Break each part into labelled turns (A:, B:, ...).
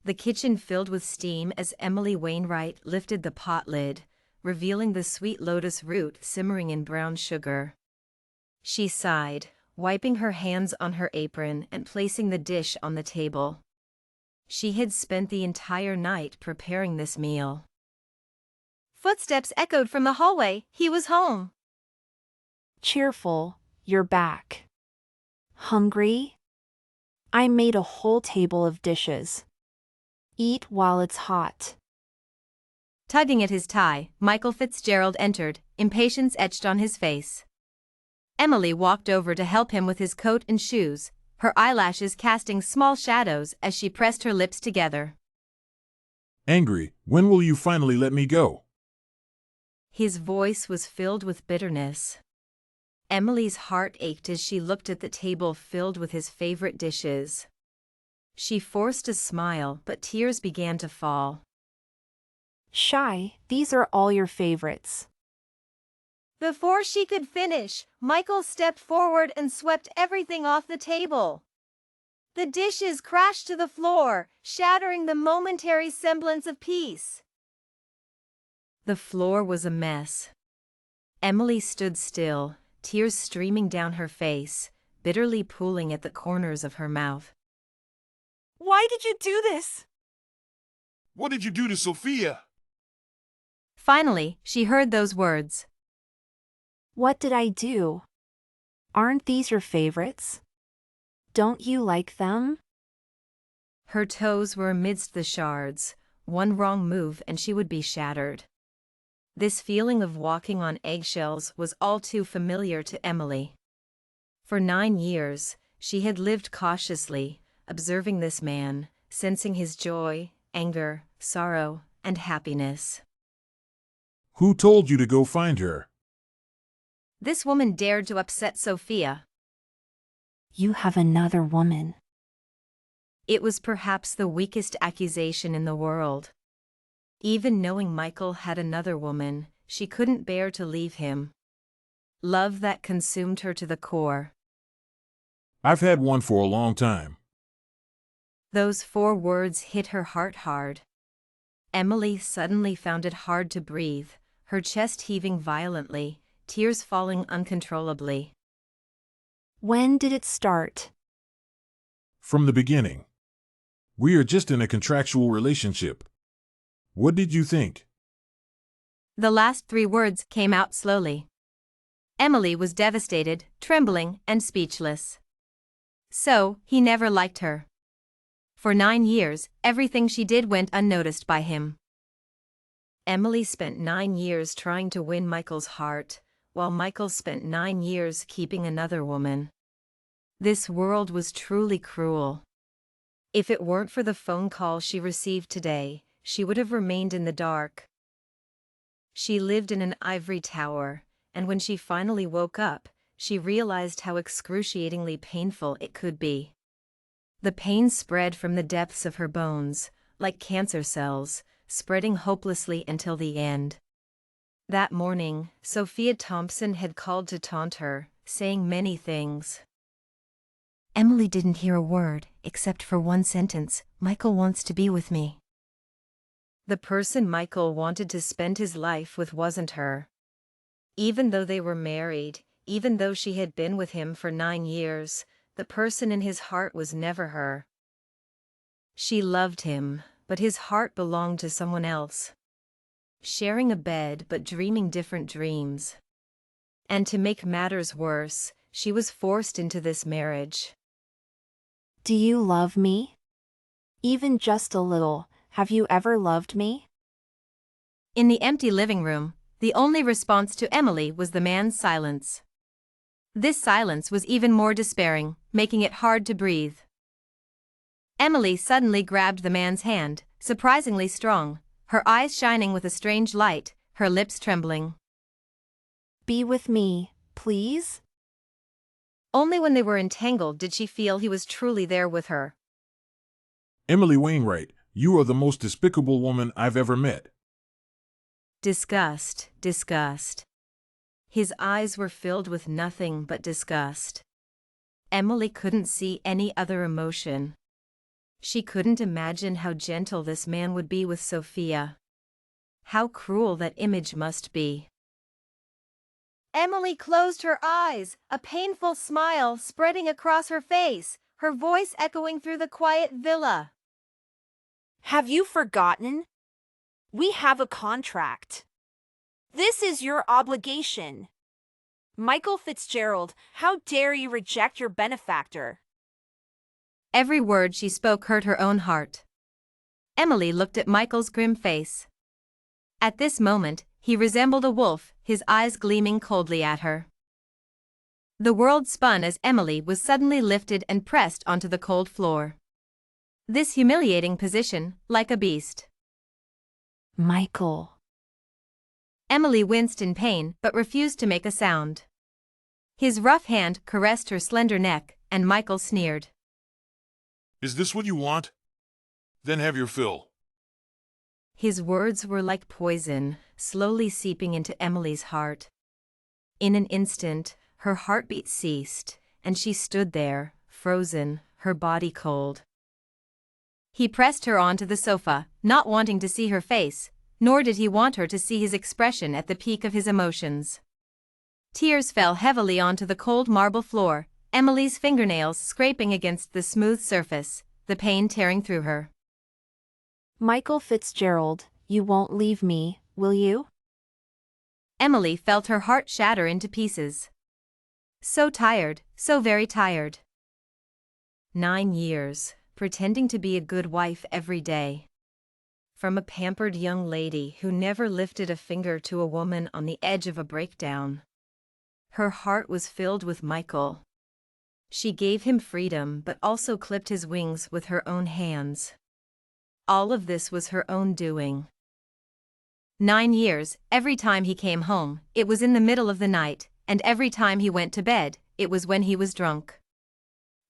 A: The kitchen filled with steam as Emily Wainwright lifted the pot lid, revealing the sweet lotus root simmering in brown sugar. She sighed, wiping her hands on her apron and placing the dish on the table. She had spent the entire night preparing this meal. Footsteps echoed from the hallway. He was home.
B: Cheerful, you're back. Hungry? I made a whole table of dishes. Eat while it's hot.
A: Tugging at his tie, Michael Fitzgerald entered, impatience etched on his face. Emily walked over to help him with his coat and shoes, her eyelashes casting small shadows as she pressed her lips together.
C: Angry, when will you finally let me go?
A: His voice was filled with bitterness. Emily's heart ached as she looked at the table filled with his favorite dishes. She forced a smile, but tears began to fall.
B: Shy, these are all your favorites.
A: Before she could finish, Michael stepped forward and swept everything off the table. The dishes crashed to the floor, shattering the momentary semblance of peace. The floor was a mess. Emily stood still, tears streaming down her face, bitterly pooling at the corners of her mouth.
B: Why did you do this?
C: What did you do to Sophia?
A: Finally, she heard those words.
B: What did I do? Aren't these your favorites? Don't you like them?
A: Her toes were amidst the shards. One wrong move and she would be shattered. This feeling of walking on eggshells was all too familiar to Emily. For 9 years, she had lived cautiously, observing this man, sensing his joy, anger, sorrow, and happiness.
C: Who told you to go find her?
A: This woman dared to upset Sophia.
B: You have another woman.
A: It was perhaps the weakest accusation in the world. Even knowing Michael had another woman, she couldn't bear to leave him. Love that consumed her to the core.
C: I've had one for a long time.
A: Those 4 words hit her heart hard. Emily suddenly found it hard to breathe, her chest heaving violently, tears falling uncontrollably.
B: When did it start?
C: From the beginning. We are just in a contractual relationship. What did you think?
A: The last 3 words came out slowly. Emily was devastated, trembling, and speechless. So, he never liked her. For 9 years, everything she did went unnoticed by him. Emily spent 9 years trying to win Michael's heart, while Michael spent 9 years keeping another woman. This world was truly cruel. If it weren't for the phone call she received today, she would have remained in the dark. She lived in an ivory tower, and when she finally woke up, she realized how excruciatingly painful it could be. The pain spread from the depths of her bones, like cancer cells, spreading hopelessly until the end. That morning, Sophia Thompson had called to taunt her, saying many things. Emily didn't hear a word, except for one sentence, "Michael wants to be with me." The person Michael wanted to spend his life with wasn't her. Even though they were married, even though she had been with him for 9 years, the person in his heart was never her. She loved him, but his heart belonged to someone else. Sharing a bed but dreaming different dreams. And to make matters worse, she was forced into this marriage.
B: Do you love me? Even just a little, have you ever loved me?
A: In the empty living room, the only response to Emily was the man's silence. This silence was even more despairing, making it hard to breathe. Emily suddenly grabbed the man's hand, surprisingly strong, her eyes shining with a strange light, her lips trembling.
B: Be with me, please?
A: Only when they were entangled did she feel he was truly there with her.
C: Emily Wainwright, you are the most despicable woman I've ever met.
A: Disgust, disgust. His eyes were filled with nothing but disgust. Emily couldn't see any other emotion. She couldn't imagine how gentle this man would be with Sophia. How cruel that image must be. Emily closed her eyes, a painful smile spreading across her face, her voice echoing through the quiet villa.
B: Have you forgotten? We have a contract. This is your obligation. Michael Fitzgerald, how dare you reject your benefactor?
A: Every word she spoke hurt her own heart. Emily looked at Michael's grim face. At this moment, he resembled a wolf, his eyes gleaming coldly at her. The world spun as Emily was suddenly lifted and pressed onto the cold floor. This humiliating position, like a beast.
B: Michael.
A: Emily winced in pain but refused to make a sound. His rough hand caressed her slender neck, and Michael sneered.
C: Is this what you want? Then have your fill.
A: His words were like poison, slowly seeping into Emily's heart. In an instant, her heartbeat ceased, and she stood there, frozen, her body cold. He pressed her onto the sofa, not wanting to see her face, nor did he want her to see his expression at the peak of his emotions. Tears fell heavily onto the cold marble floor, Emily's fingernails scraping against the smooth surface, the pain tearing through her.
B: Michael Fitzgerald, you won't leave me, will you?
A: Emily felt her heart shatter into pieces. So tired, so very tired. 9 years, pretending to be a good wife every day. From a pampered young lady who never lifted a finger to a woman on the edge of a breakdown. Her heart was filled with Michael. She gave him freedom but also clipped his wings with her own hands. All of this was her own doing. 9 years, every time he came home, it was in the middle of the night, and every time he went to bed, it was when he was drunk.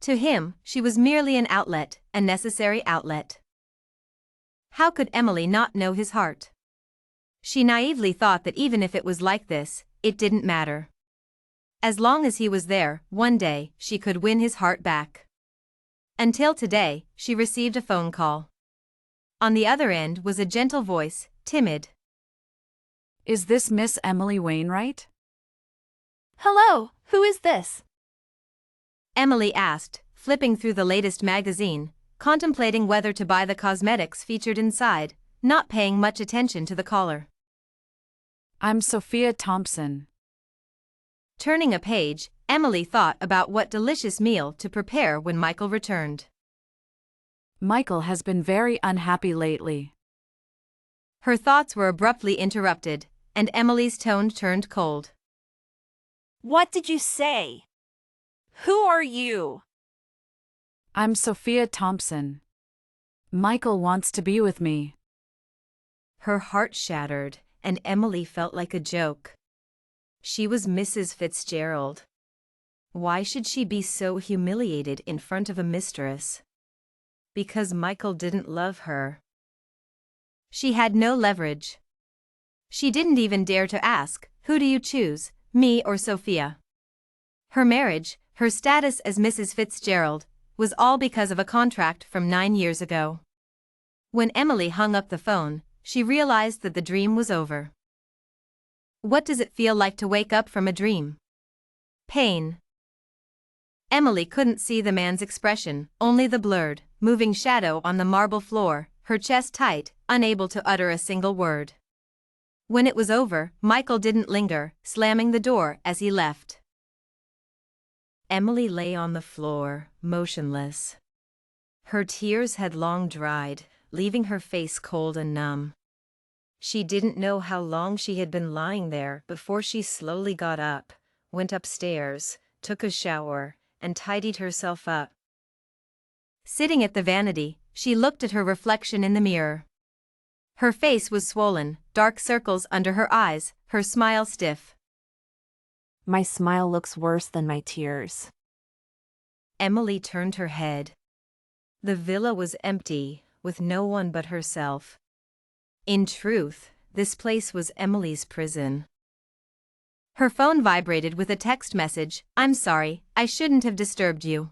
A: To him, she was merely an outlet, a necessary outlet. How could Emily not know his heart? She naively thought that even if it was like this, it didn't matter. As long as he was there, one day, she could win his heart back. Until today, she received a phone call. On the other end was a gentle voice, timid.
D: Is this Miss Emily Wainwright?
B: Hello, who is this?
A: Emily asked, flipping through the latest magazine, contemplating whether to buy the cosmetics featured inside, not paying much attention to the caller.
D: I'm Sophia Thompson.
A: Turning a page, Emily thought about what delicious meal to prepare when Michael returned.
D: Michael has been very unhappy lately.
A: Her thoughts were abruptly interrupted, and Emily's tone turned cold.
B: What did you say? Who are you?
D: I'm Sophia Thompson. Michael wants to be with me.
A: Her heart shattered, and Emily felt like a joke. She was Mrs. Fitzgerald. Why should she be so humiliated in front of a mistress? Because Michael didn't love her. She had no leverage. She didn't even dare to ask, who do you choose, me or Sophia? Her marriage, her status as Mrs. Fitzgerald, was all because of a contract from 9 years ago. When Emily hung up the phone, she realized that the dream was over. What does it feel like to wake up from a dream? Pain. Emily couldn't see the man's expression, only the blurred, moving shadow on the marble floor, her chest tight, unable to utter a single word. When it was over, Michael didn't linger, slamming the door as he left. Emily lay on the floor, motionless. Her tears had long dried, leaving her face cold and numb. She didn't know how long she had been lying there before she slowly got up, went upstairs, took a shower, and tidied herself up. Sitting at the vanity, she looked at her reflection in the mirror. Her face was swollen, dark circles under her eyes, her smile stiff.
B: My smile looks worse than my tears.
A: Emily turned her head. The villa was empty, with no one but herself. In truth, this place was Emily's prison. Her phone vibrated with a text message, "I'm sorry, I shouldn't have disturbed you."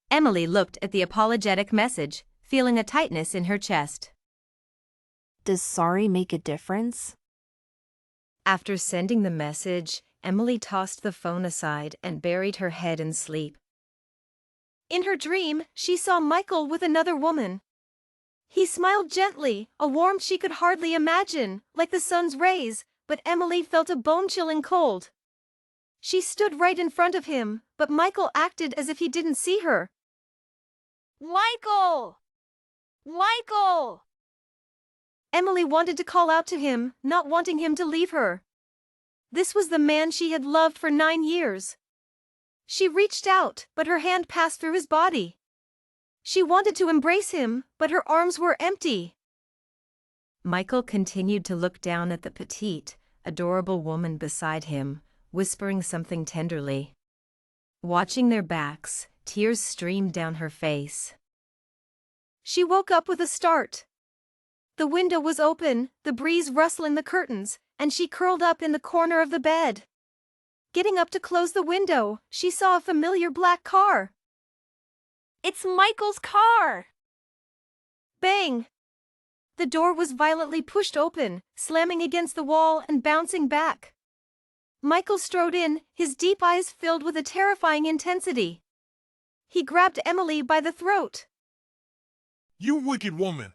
A: Emily looked at the apologetic message, feeling a tightness in her chest.
B: Does sorry make a difference?
A: After sending the message, Emily tossed the phone aside and buried her head in sleep. In her dream, she saw Michael with another woman. He smiled gently, a warmth she could hardly imagine, like the sun's rays, but Emily felt a bone-chilling cold. She stood right in front of him, but Michael acted as if he didn't see her.
B: Michael! Michael!
A: Emily wanted to call out to him, not wanting him to leave her. This was the man she had loved for 9 years. She reached out, but her hand passed through his body. She wanted to embrace him, but her arms were empty. Michael continued to look down at the petite, adorable woman beside him, whispering something tenderly. Watching their backs, tears streamed down her face. She woke up with a start. The window was open, the breeze rustling the curtains, and she curled up in the corner of the bed. Getting up to close the window, she saw a familiar black car.
B: It's Michael's car!
A: Bang! The door was violently pushed open, slamming against the wall and bouncing back. Michael strode in, his deep eyes filled with a terrifying intensity. He grabbed Emily by the throat.
C: You wicked woman!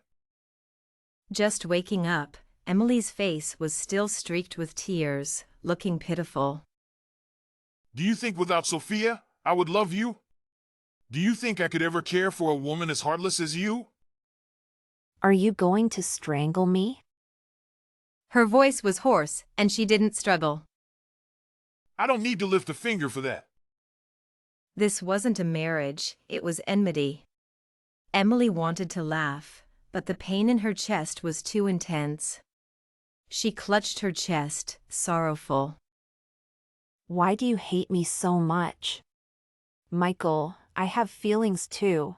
A: Just waking up, Emily's face was still streaked with tears, looking pitiful.
C: Do you think without Sophia, I would love you? Do you think I could ever care for a woman as heartless as you?
B: Are you going to strangle me?
A: Her voice was hoarse, and she didn't struggle.
C: I don't need to lift a finger for that.
A: This wasn't a marriage, it was enmity. Emily wanted to laugh, but the pain in her chest was too intense. She clutched her chest, sorrowful.
B: Why do you hate me so much? Michael, I have feelings too.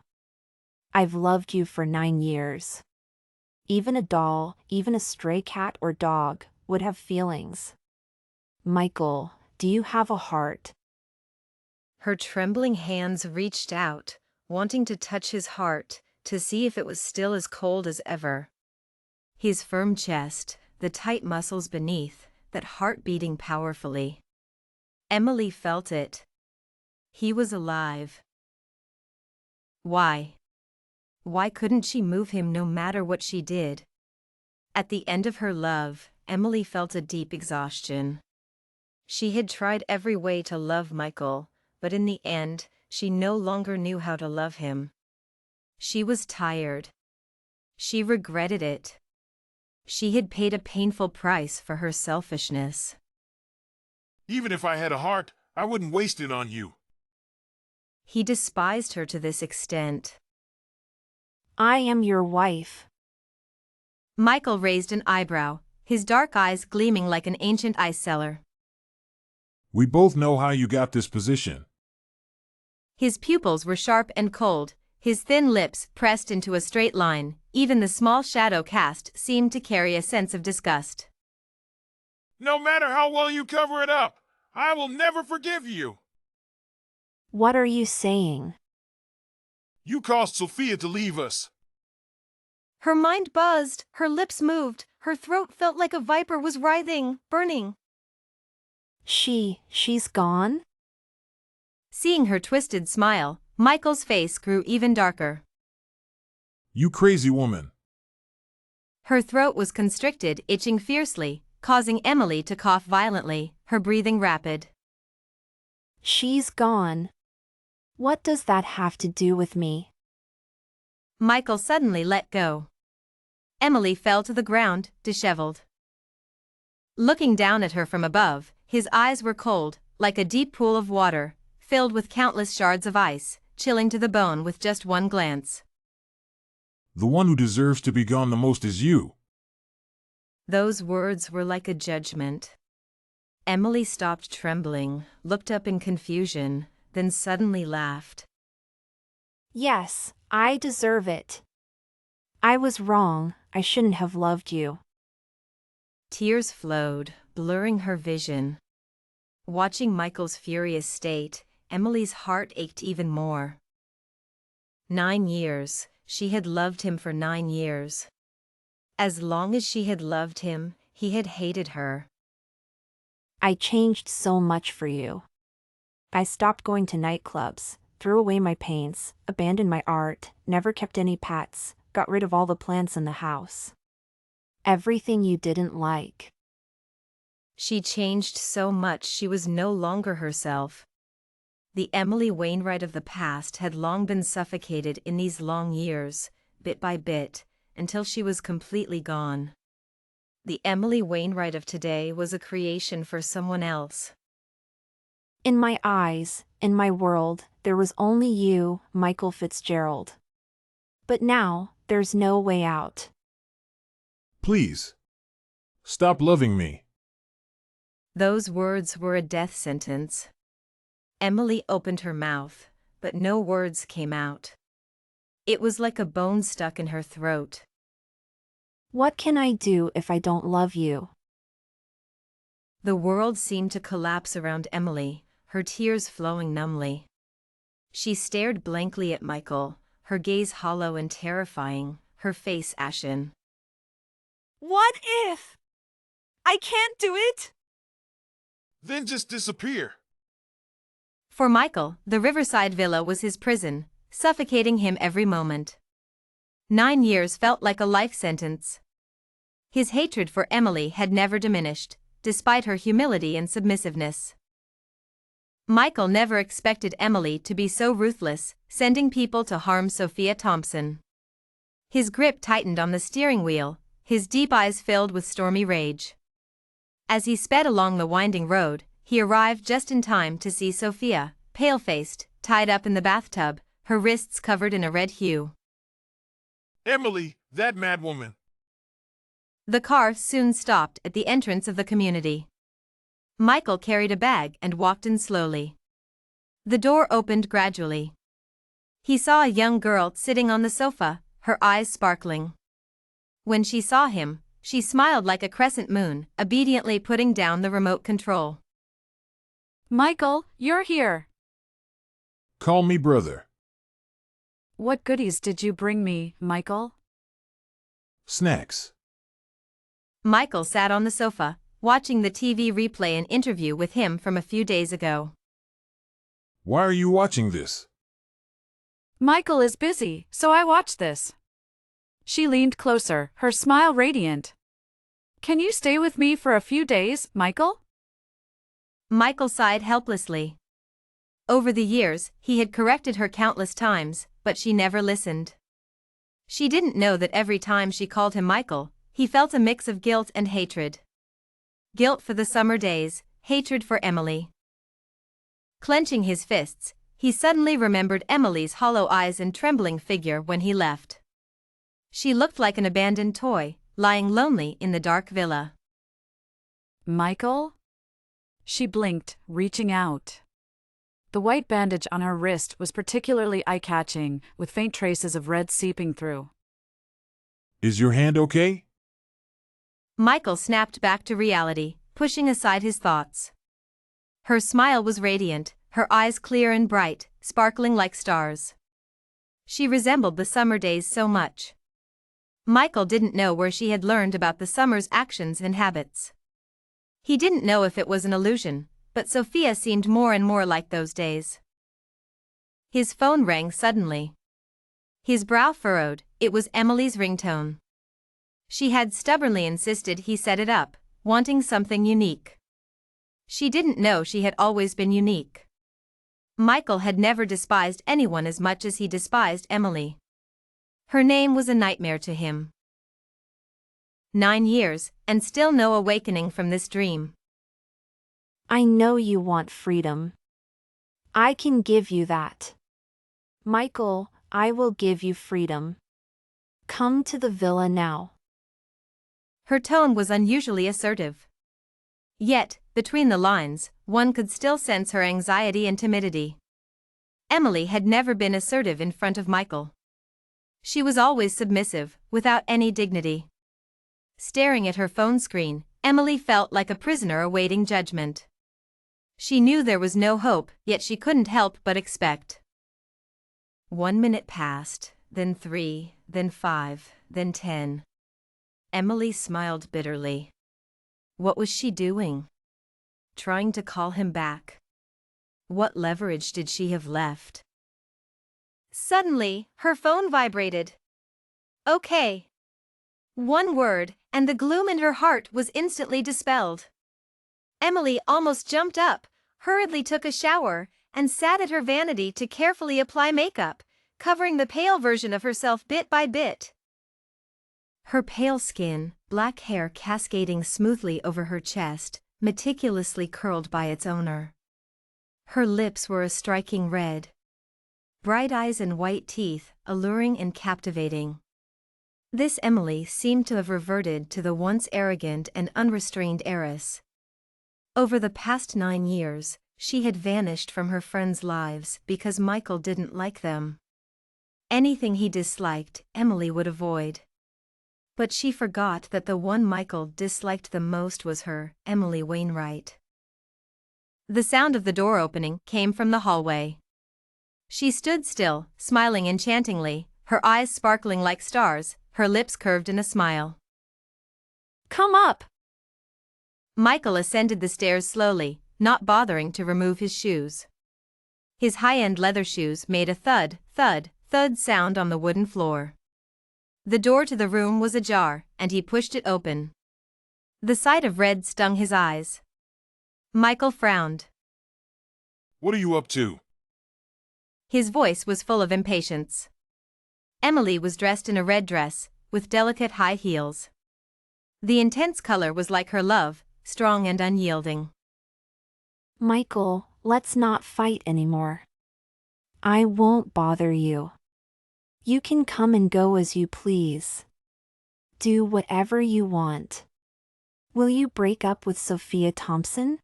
B: I've loved you for 9 years. Even a doll, even a stray cat or dog, would have feelings. Michael, do you have a heart?
A: Her trembling hands reached out, wanting to touch his heart, to see if it was still as cold as ever. His firm chest, the tight muscles beneath, that heart beating powerfully. Emily felt it. He was alive. Why? Why couldn't she move him no matter what she did? At the end of her love, Emily felt a deep exhaustion. She had tried every way to love Michael, but in the end, she no longer knew how to love him. She was tired. She regretted it. She had paid a painful price for her selfishness.
C: Even if I had a heart, I wouldn't waste it on you.
A: He despised her to this extent.
B: I am your wife.
A: Michael raised an eyebrow, his dark eyes gleaming like an ancient ice cellar.
C: We both know how you got this position.
A: His pupils were sharp and cold, his thin lips pressed into a straight line, even the small shadow cast seemed to carry a sense of disgust.
C: No matter how well you cover it up, I will never forgive you.
B: What are you saying?
C: You caused Sophia to leave us.
A: Her mind buzzed, her lips moved, her throat felt like a viper was writhing, burning.
B: She's gone?
A: Seeing her twisted smile, Michael's face grew even darker.
C: You crazy woman.
A: Her throat was constricted, itching fiercely, causing Emily to cough violently, her breathing rapid.
B: She's gone. What does that have to do with me?
A: Michael suddenly let go. Emily fell to the ground, disheveled. Looking down at her from above, his eyes were cold, like a deep pool of water, filled with countless shards of ice, chilling to the bone with just one glance.
C: The one who deserves to be gone the most is you.
A: Those words were like a judgment. Emily stopped trembling, looked up in confusion, then suddenly laughed.
B: Yes, I deserve it. I was wrong, I shouldn't have loved you.
A: Tears flowed, blurring her vision. Watching Michael's furious state, Emily's heart ached even more. 9 years, she had loved him for 9 years. As long as she had loved him, he had hated her.
B: I changed so much for you. I stopped going to nightclubs, threw away my paints, abandoned my art, never kept any pets, got rid of all the plants in the house. Everything you didn't like.
A: She changed so much she was no longer herself. The Emily Wainwright of the past had long been suffocated in these long years, bit by bit, until she was completely gone. The Emily Wainwright of today was a creation for someone else.
B: In my eyes, in my world, there was only you, Michael Fitzgerald. But now, there's no way out.
C: Please. Stop loving me.
A: Those words were a death sentence. Emily opened her mouth, but no words came out. It was like a bone stuck in her throat.
B: What can I do if I don't love you?
A: The world seemed to collapse around Emily, her tears flowing numbly. She stared blankly at Michael, her gaze hollow and terrifying, her face ashen.
B: What if? I can't do it!
C: Then just disappear.
A: For Michael, the riverside villa was his prison, suffocating him every moment. 9 years felt like a life sentence. His hatred for Emily had never diminished, despite her humility and submissiveness. Michael never expected Emily to be so ruthless, sending people to harm Sophia Thompson. His grip tightened on the steering wheel, his deep eyes filled with stormy rage. As he sped along the winding road, he arrived just in time to see Sophia, pale-faced, tied up in the bathtub, her wrists covered in a red hue.
C: Emily, that madwoman.
A: The car soon stopped at the entrance of the community. Michael carried a bag and walked in slowly. The door opened gradually. He saw a young girl sitting on the sofa, her eyes sparkling. When she saw him, she smiled like a crescent moon, obediently putting down the remote control.
D: Michael, you're here.
C: Call me brother.
D: What goodies did you bring me, Michael?
C: Snacks.
A: Michael sat on the sofa, watching the TV replay an interview with him from a few days ago.
C: Why are you watching this?
D: Michael is busy, so I watched this. She leaned closer, her smile radiant. Can you stay with me for a few days, Michael?
A: Michael sighed helplessly. Over the years, he had corrected her countless times, but she never listened. She didn't know that every time she called him Michael, he felt a mix of guilt and hatred. Guilt for the summer days, hatred for Emily. Clenching his fists, he suddenly remembered Emily's hollow eyes and trembling figure when he left. She looked like an abandoned toy, lying lonely in the dark villa.
D: Michael? She blinked, reaching out. The white bandage on her wrist was particularly eye-catching, with faint traces of red seeping through.
C: Is your hand okay?
A: Michael snapped back to reality, pushing aside his thoughts. Her smile was radiant, her eyes clear and bright, sparkling like stars. She resembled the summer days so much. Michael didn't know where she had learned about the summer's actions and habits. He didn't know if it was an illusion, but Sophia seemed more and more like those days. His phone rang suddenly. His brow furrowed, it was Emily's ringtone. She had stubbornly insisted he set it up, wanting something unique. She didn't know she had always been unique. Michael had never despised anyone as much as he despised Emily. Her name was a nightmare to him. 9 years, and still no awakening from this dream.
B: I know you want freedom. I can give you that. Michael, I will give you freedom. Come to the villa now.
A: Her tone was unusually assertive. Yet, between the lines, one could still sense her anxiety and timidity. Emily had never been assertive in front of Michael. She was always submissive, without any dignity. Staring at her phone screen, Emily felt like a prisoner awaiting judgment. She knew there was no hope, yet she couldn't help but expect. 1 minute passed, then 3, then 5, then 10. Emily smiled bitterly. What was she doing? Trying to call him back. What leverage did she have left?
B: Suddenly, her phone vibrated. Okay. One word, and the gloom in her heart was instantly dispelled. Emily almost jumped up, hurriedly took a shower, and sat at her vanity to carefully apply makeup, covering the pale version of herself bit by bit.
A: Her pale skin, black hair cascading smoothly over her chest, meticulously curled by its owner. Her lips were a striking red. Bright eyes and white teeth, alluring and captivating. This Emily seemed to have reverted to the once arrogant and unrestrained heiress. Over the past 9 years, she had vanished from her friends' lives because Michael didn't like them. Anything he disliked, Emily would avoid. But she forgot that the one Michael disliked the most was her, Emily Wainwright.
B: The sound of the door opening came from the hallway. She stood still, smiling enchantingly, her eyes sparkling like stars, her lips curved in a smile.
D: Come up!
B: Michael ascended the stairs slowly, not bothering to remove his shoes. His high-end leather shoes made a thud, thud, thud sound on the wooden floor. The door to the room was ajar, and he pushed it open. The sight of red stung his eyes. Michael frowned.
C: What are you up to?
B: His voice was full of impatience. Emily was dressed in a red dress, with delicate high heels. The intense color was like her love, strong and unyielding.
E: Michael, let's not fight anymore. I won't bother you. You can come and go as you please. Do whatever you want. Will you break up with Sophia Thompson?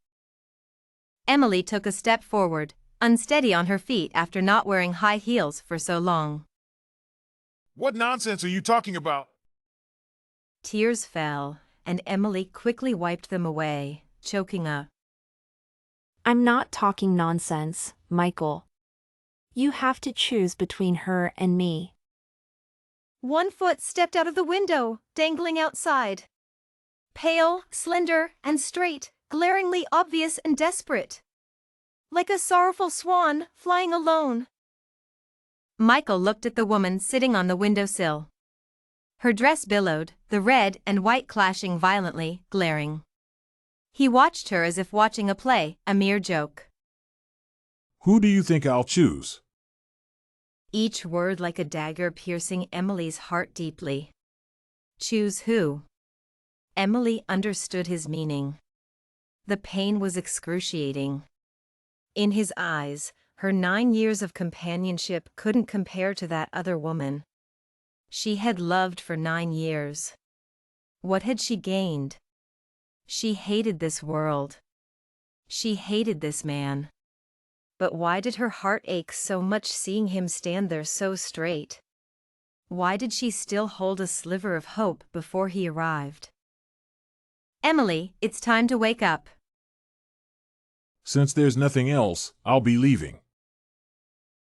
B: Emily took a step forward, unsteady on her feet after not wearing high heels for so long.
C: What nonsense are you talking about?
A: Tears fell, and Emily quickly wiped them away, choking up.
E: I'm not talking nonsense, Michael. You have to choose between her and me.
B: One foot stepped out of the window, dangling outside. Pale, slender, and straight, glaringly obvious and desperate. Like a sorrowful swan flying alone. Michael looked at the woman sitting on the windowsill. Her dress billowed, the red and white clashing violently, glaring. He watched her as if watching a play, a mere joke.
C: Who do you think I'll choose?
A: Each word like a dagger piercing Emily's heart deeply. Choose who? Emily understood his meaning. The pain was excruciating. In his eyes, her 9 years of companionship couldn't compare to that other woman. She had loved for 9 years. What had she gained? She hated this world. She hated this man. But why did her heart ache so much seeing him stand there so straight? Why did she still hold a sliver of hope before he arrived?
B: Emily, it's time to wake up.
C: Since there's nothing else, I'll be leaving.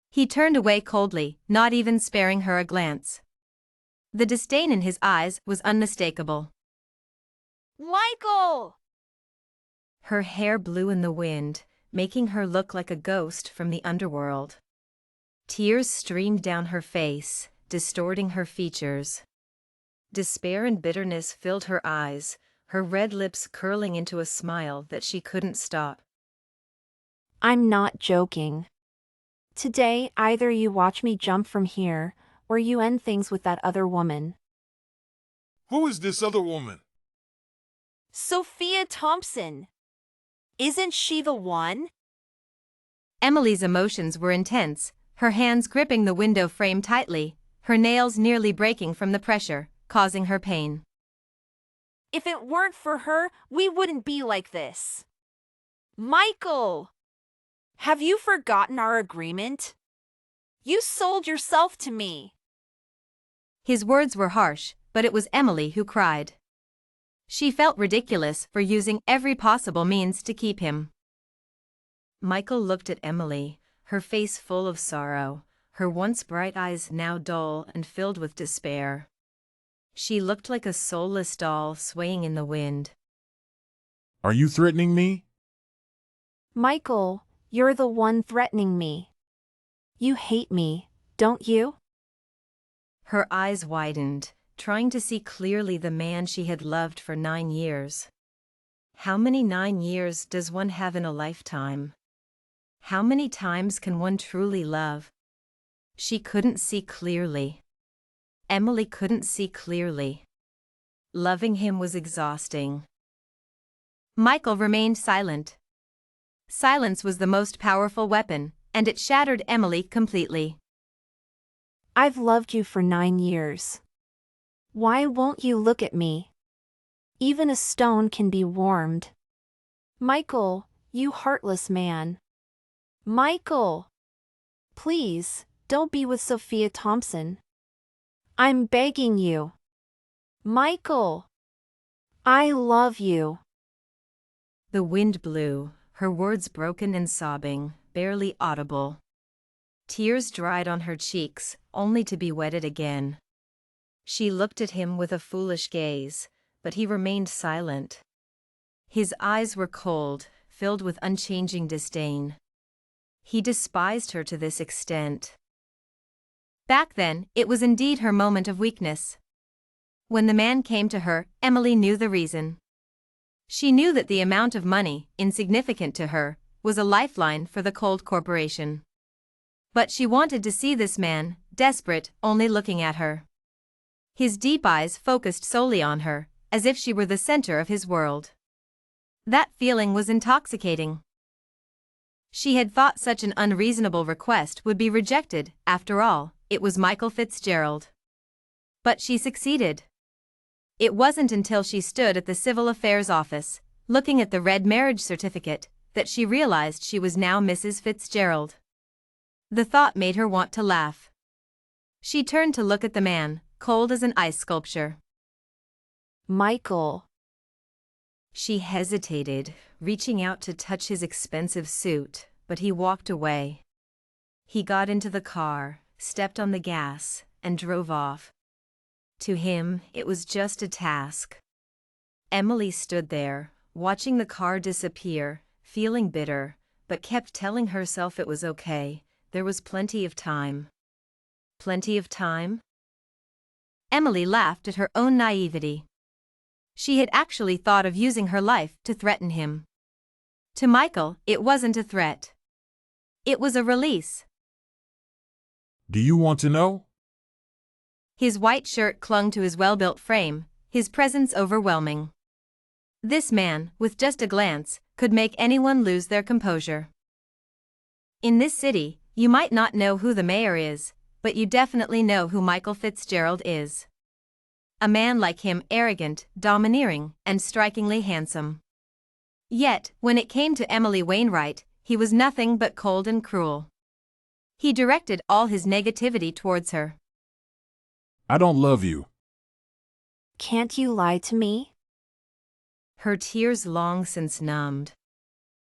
B: He turned away coldly, not even sparing her a glance. The disdain in his eyes was unmistakable. Michael!
A: Her hair blew in the wind, making her look like a ghost from the underworld. Tears streamed down her face, distorting her features. Despair and bitterness filled her eyes, her red lips curling into a smile that she couldn't stop.
E: I'm not joking. Today, either you watch me jump from here, or you end things with that other woman.
C: Who is this other woman?
B: Sophia Thompson. Isn't she the one? Emily's emotions were intense, her hands gripping the window frame tightly, her nails nearly breaking from the pressure, causing her pain. If it weren't for her, we wouldn't be like this. Michael! Have you forgotten our agreement? You sold yourself to me. His words were harsh, but it was Emily who cried. She felt ridiculous for using every possible means to keep him.
A: Michael looked at Emily, her face full of sorrow, her once bright eyes now dull and filled with despair. She looked like a soulless doll swaying in the wind.
C: Are you threatening me?
E: Michael, you're the one threatening me. You hate me, don't you?
A: Her eyes widened, trying to see clearly the man she had loved for 9 years. How many 9 years does one have in a lifetime? How many times can one truly love? She couldn't see clearly. Emily couldn't see clearly. Loving him was exhausting. Michael remained silent. Silence was the most powerful weapon, and it shattered Emily completely.
E: I've loved you for 9 years. Why won't you look at me? Even a stone can be warmed. Michael, you heartless man. Michael! Please, don't be with Sophia Thompson. I'm begging you. Michael! I love you.
A: The wind blew, her words broken and sobbing, barely audible. Tears dried on her cheeks, only to be wetted again. She looked at him with a foolish gaze, but he remained silent. His eyes were cold, filled with unchanging disdain. He despised her to this extent. Back then, it was indeed her moment of weakness. When the man came to her, Emily knew the reason. She knew that the amount of money, insignificant to her, was a lifeline for the cold corporation. But she wanted to see this man, desperate, only looking at her. His deep eyes focused solely on her, as if she were the center of his world. That feeling was intoxicating. She had thought such an unreasonable request would be rejected. After all, it was Michael Fitzgerald. But she succeeded. It wasn't until she stood at the Civil Affairs office, looking at the red marriage certificate, that she realized she was now Mrs. Fitzgerald. The thought made her want to laugh. She turned to look at the man, cold as an ice sculpture.
E: Michael.
A: She hesitated, reaching out to touch his expensive suit, but he walked away. He got into the car, stepped on the gas, and drove off. To him, it was just a task. Emily stood there, watching the car disappear, feeling bitter, but kept telling herself it was okay, there was plenty of time. Plenty of time? Emily laughed at her own naivety. She had actually thought of using her life to threaten him. To Michael, it wasn't a threat. It was a release.
C: Do you want to know?
A: His white shirt clung to his well-built frame, his presence overwhelming. This man, with just a glance, could make anyone lose their composure. In this city, you might not know who the mayor is, but you definitely know who Michael Fitzgerald is. A man like him, arrogant, domineering, and strikingly handsome. Yet, when it came to Emily Wainwright, he was nothing but cold and cruel. He directed all his negativity towards her.
C: I don't love you.
E: Can't you lie to me?
A: Her tears long since numbed.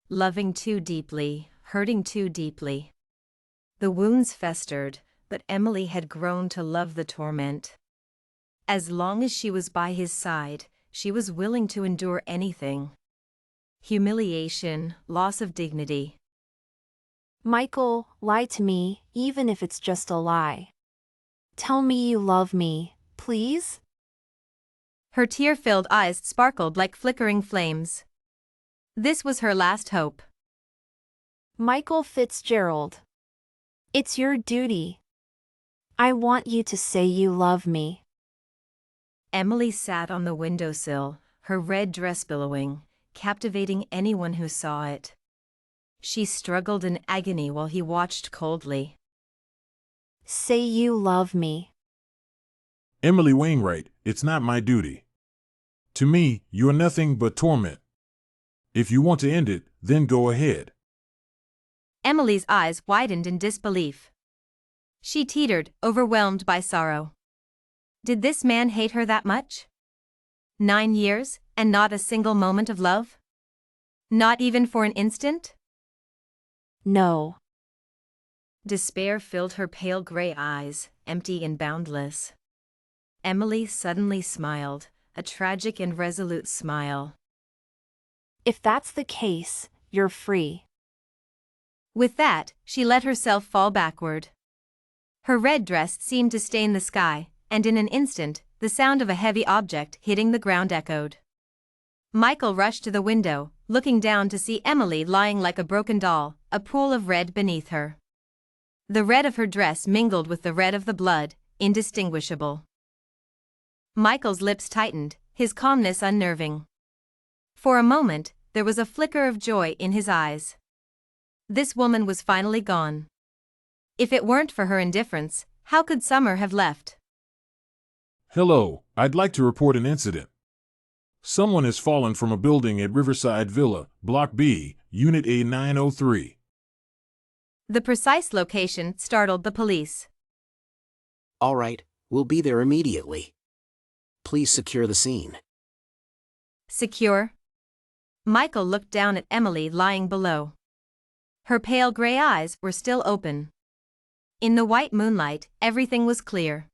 A: Loving too deeply, hurting too deeply. The wounds festered, but Emily had grown to love the torment. As long as she was by his side, she was willing to endure anything. Humiliation, loss of dignity.
E: Michael, lie to me, even if it's just a lie. Tell me you love me, please?
A: Her tear-filled eyes sparkled like flickering flames. This was her last hope.
E: Michael Fitzgerald. It's your duty. I want you to say you love me.
A: Emily sat on the windowsill, her red dress billowing, captivating anyone who saw it. She struggled in agony while he watched coldly.
E: Say you love me.
C: Emily Wainwright, it's not my duty. To me, you're nothing but torment. If you want to end it, then go ahead.
A: Emily's eyes widened in disbelief. She teetered, overwhelmed by sorrow. Did this man hate her that much? 9 years, and not a single moment of love? Not even for an instant?
E: No.
A: Despair filled her pale gray eyes, empty and boundless. Emily suddenly smiled, a tragic and resolute smile.
E: If that's the case, you're free.
A: With that, she let herself fall backward. Her red dress seemed to stain the sky, and in an instant, the sound of a heavy object hitting the ground echoed. Michael rushed to the window, looking down to see Emily lying like a broken doll, a pool of red beneath her. The red of her dress mingled with the red of the blood, indistinguishable. Michael's lips tightened, his calmness unnerving. For a moment, there was a flicker of joy in his eyes. This woman was finally gone. If it weren't for her indifference, how could Summer have left?
C: Hello, I'd like to report an incident. Someone has fallen from a building at Riverside Villa, Block B, Unit A903.
A: The precise location startled the police.
F: All right, we'll be there immediately. Please secure the scene.
A: Secure? Michael looked down at Emily lying below. Her pale gray eyes were still open. In the white moonlight, everything was clear.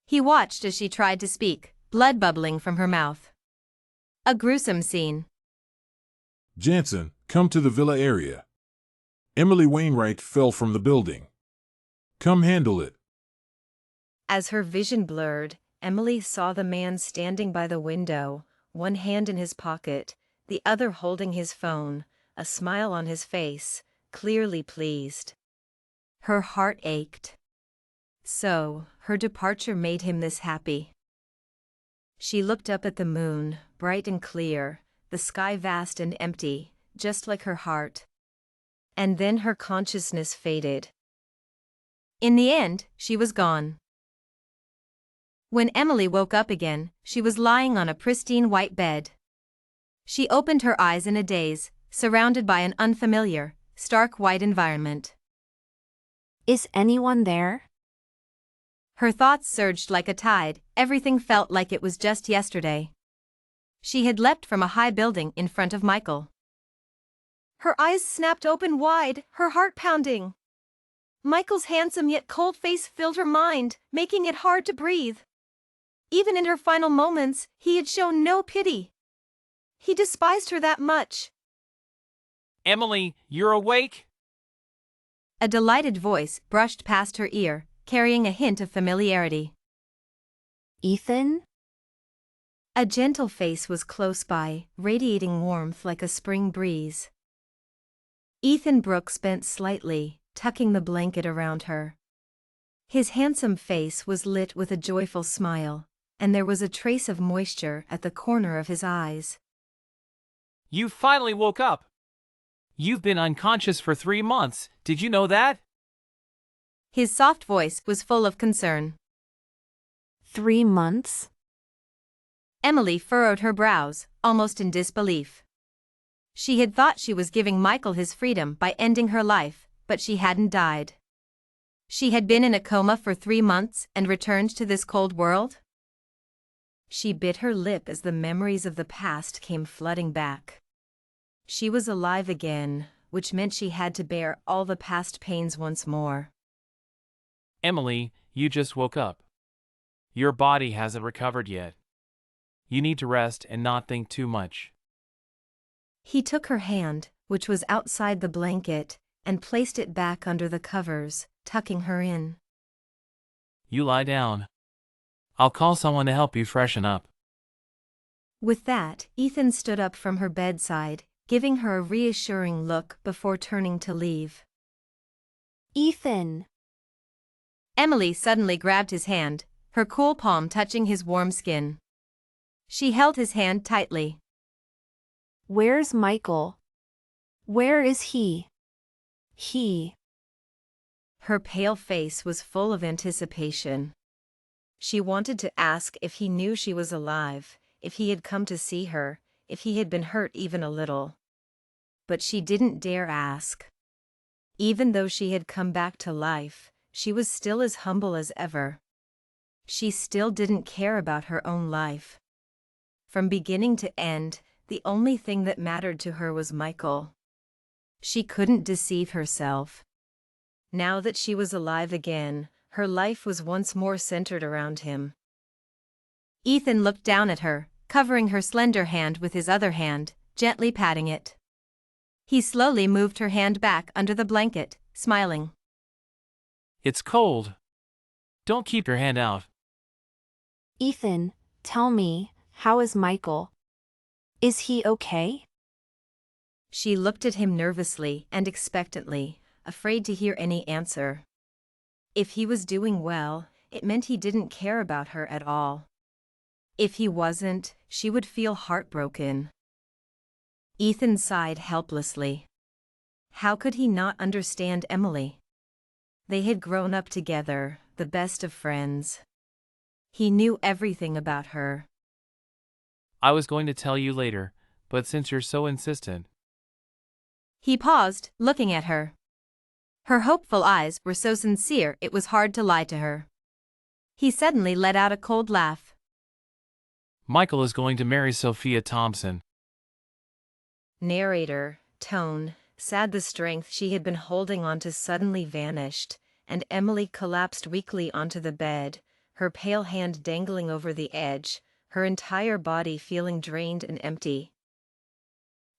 A: He watched as she tried to speak, blood bubbling from her mouth. A gruesome scene.
C: Jansen, come to the villa area. Emily Wainwright fell from the building. Come handle it.
A: As her vision blurred, Emily saw the man standing by the window, one hand in his pocket, the other holding his phone, a smile on his face, clearly pleased. Her heart ached. So, her departure made him this happy. She looked up at the moon, bright and clear, the sky vast and empty, just like her heart. And then her consciousness faded. In the end, she was gone. When Emily woke up again, she was lying on a pristine white bed. She opened her eyes in a daze, surrounded by an unfamiliar, stark white environment.
E: Is anyone there?
A: Her thoughts surged like a tide, everything felt like it was just yesterday. She had leapt from a high building in front of Michael. Her eyes snapped open wide, her heart pounding. Michael's handsome yet cold face filled her mind, making it hard to breathe. Even in her final moments, he had shown no pity. He despised her that much.
G: Emily, you're awake?
A: A delighted voice brushed past her ear, carrying a hint of familiarity.
E: Ethan?
A: A gentle face was close by, radiating warmth like a spring breeze. Ethan Brooks bent slightly, tucking the blanket around her. His handsome face was lit with a joyful smile, and there was a trace of moisture at the corner of his eyes.
G: You finally woke up. You've been unconscious for 3 months, did you know that?
A: His soft voice was full of concern.
E: 3 months?
A: Emily furrowed her brows, almost in disbelief. She had thought she was giving Michael his freedom by ending her life, but she hadn't died. She had been in a coma for 3 months and returned to this cold world? She bit her lip as the memories of the past came flooding back. She was alive again, which meant she had to bear all the past pains once more.
G: Emily, you just woke up. Your body hasn't recovered yet. You need to rest and not think too much.
A: He took her hand, which was outside the blanket, and placed it back under the covers, tucking her in.
G: You lie down. I'll call someone to help you freshen up.
A: With that, Ethan stood up from her bedside, giving her a reassuring look before turning to leave.
E: Ethan!
A: Emily suddenly grabbed his hand, her cool palm touching his warm skin. She held his hand tightly.
E: Where's Michael? Where is he? He.
A: Her pale face was full of anticipation. She wanted to ask if he knew she was alive, if he had come to see her, if he had been hurt even a little. But she didn't dare ask. Even though she had come back to life, she was still as humble as ever. She still didn't care about her own life. From beginning to end, the only thing that mattered to her was Michael. She couldn't deceive herself. Now that she was alive again, her life was once more centered around him. Ethan looked down at her, covering her slender hand with his other hand, gently patting it. He slowly moved her hand back under the blanket, smiling.
G: It's cold. Don't keep your hand out.
E: Ethan, tell me, how is Michael? Is he okay?
A: She looked at him nervously and expectantly, afraid to hear any answer. If he was doing well, it meant he didn't care about her at all. If he wasn't, she would feel heartbroken. Ethan sighed helplessly. How could he not understand Emily? They had grown up together, the best of friends. He knew everything about her.
G: I was going to tell you later, but since you're so insistent.
A: He paused, looking at her. Her hopeful eyes were so sincere it was hard to lie to her. He suddenly let out a cold laugh.
G: Michael is going to marry Sophia Thompson.
A: Narrator, tone, sad. The strength she had been holding onto suddenly vanished, and Emily collapsed weakly onto the bed, her pale hand dangling over the edge, her entire body feeling drained and empty.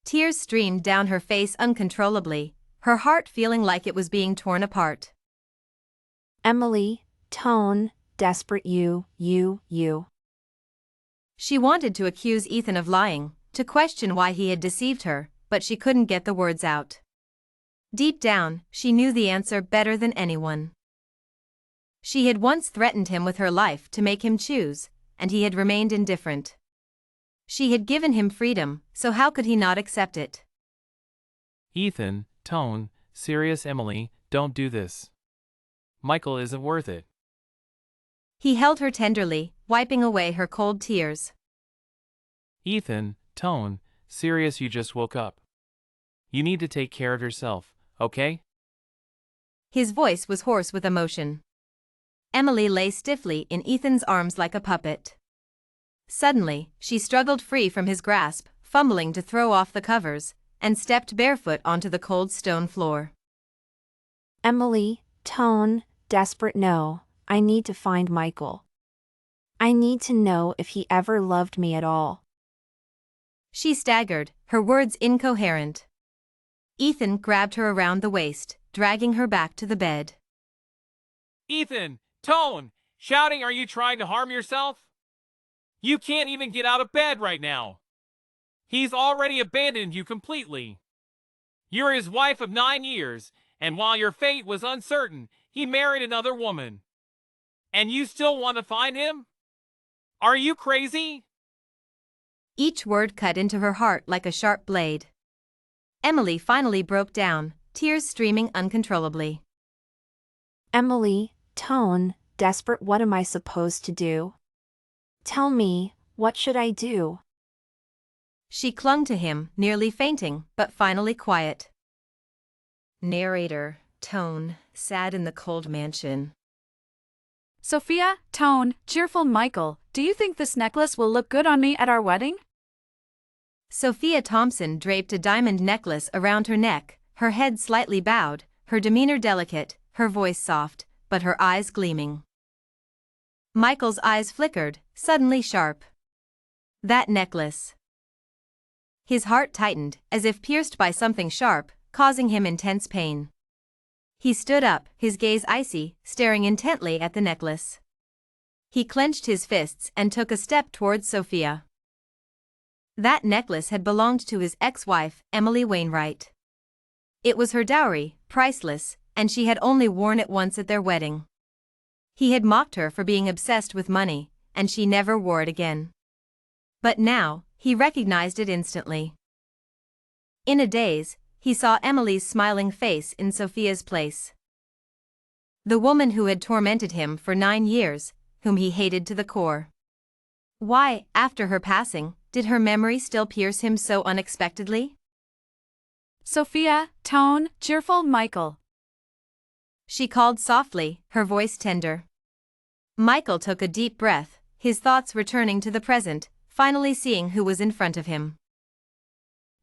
A: Tears streamed down her face uncontrollably, her heart feeling like it was being torn apart.
E: Emily, tone, desperate you.
A: She wanted to accuse Ethan of lying, to question why he had deceived her, but she couldn't get the words out. Deep down, she knew the answer better than anyone. She had once threatened him with her life to make him choose, and he had remained indifferent. She had given him freedom, so how could he not accept it?
G: Ethan, tone, serious. Emily, don't do this. Michael isn't worth it.
A: He held her tenderly, wiping away her cold tears.
G: Ethan, tone, serious. You just woke up. You need to take care of yourself, okay?
A: His voice was hoarse with emotion. Emily lay stiffly in Ethan's arms like a puppet. Suddenly, she struggled free from his grasp, fumbling to throw off the covers, and stepped barefoot onto the cold stone floor.
E: Emily, tone, desperate. No, I need to find Michael. I need to know if he ever loved me at all.
A: She staggered, her words incoherent. Ethan grabbed her around the waist, dragging her back to the bed.
G: Ethan, tone, shouting. Are you trying to harm yourself? You can't even get out of bed right now. He's already abandoned you completely. You're his wife of 9 years, and while your fate was uncertain, he married another woman. And you still want to find him? Are you crazy?
A: Each word cut into her heart like a sharp blade. Emily finally broke down, tears streaming uncontrollably.
E: Emily, tone, desperate. What am I supposed to do? Tell me, what should I do?
A: She clung to him, nearly fainting, but finally quiet. Narrator, tone, sad in the cold mansion.
D: Sophia, tone, cheerful. Michael, do you think this necklace will look good on me at our wedding?
A: Sophia Thompson draped a diamond necklace around her neck, her head slightly bowed, her demeanor delicate, her voice soft, but her eyes gleaming. Michael's eyes flickered, suddenly sharp. That necklace. His heart tightened, as if pierced by something sharp, causing him intense pain. He stood up, his gaze icy, staring intently at the necklace. He clenched his fists and took a step towards Sophia. That necklace had belonged to his ex-wife, Emily Wainwright. It was her dowry, priceless, and she had only worn it once at their wedding. He had mocked her for being obsessed with money, and she never wore it again. But now, he recognized it instantly. In a daze, he saw Emily's smiling face in Sophia's place. The woman who had tormented him for 9 years, whom he hated to the core. Why, after her passing, did her memory still pierce him so unexpectedly?
D: Sophia, tone, cheerful. Michael.
A: She called softly, her voice tender. Michael took a deep breath, his thoughts returning to the present, finally seeing who was in front of him.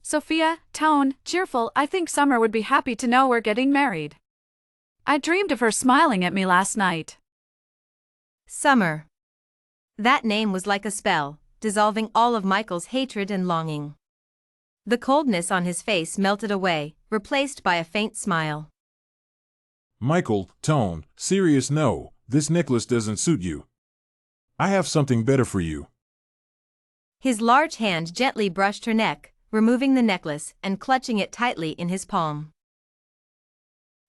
D: Sophia, tone, cheerful. I think Summer would be happy to know we're getting married. I dreamed of her smiling at me last night.
A: Summer. That name was like a spell, dissolving all of Michael's hatred and longing. The coldness on his face melted away, replaced by a faint smile.
C: Michael, tone, serious no, this necklace doesn't suit you. I have something better for you.
A: His large hand gently brushed her neck, removing the necklace and clutching it tightly in his palm.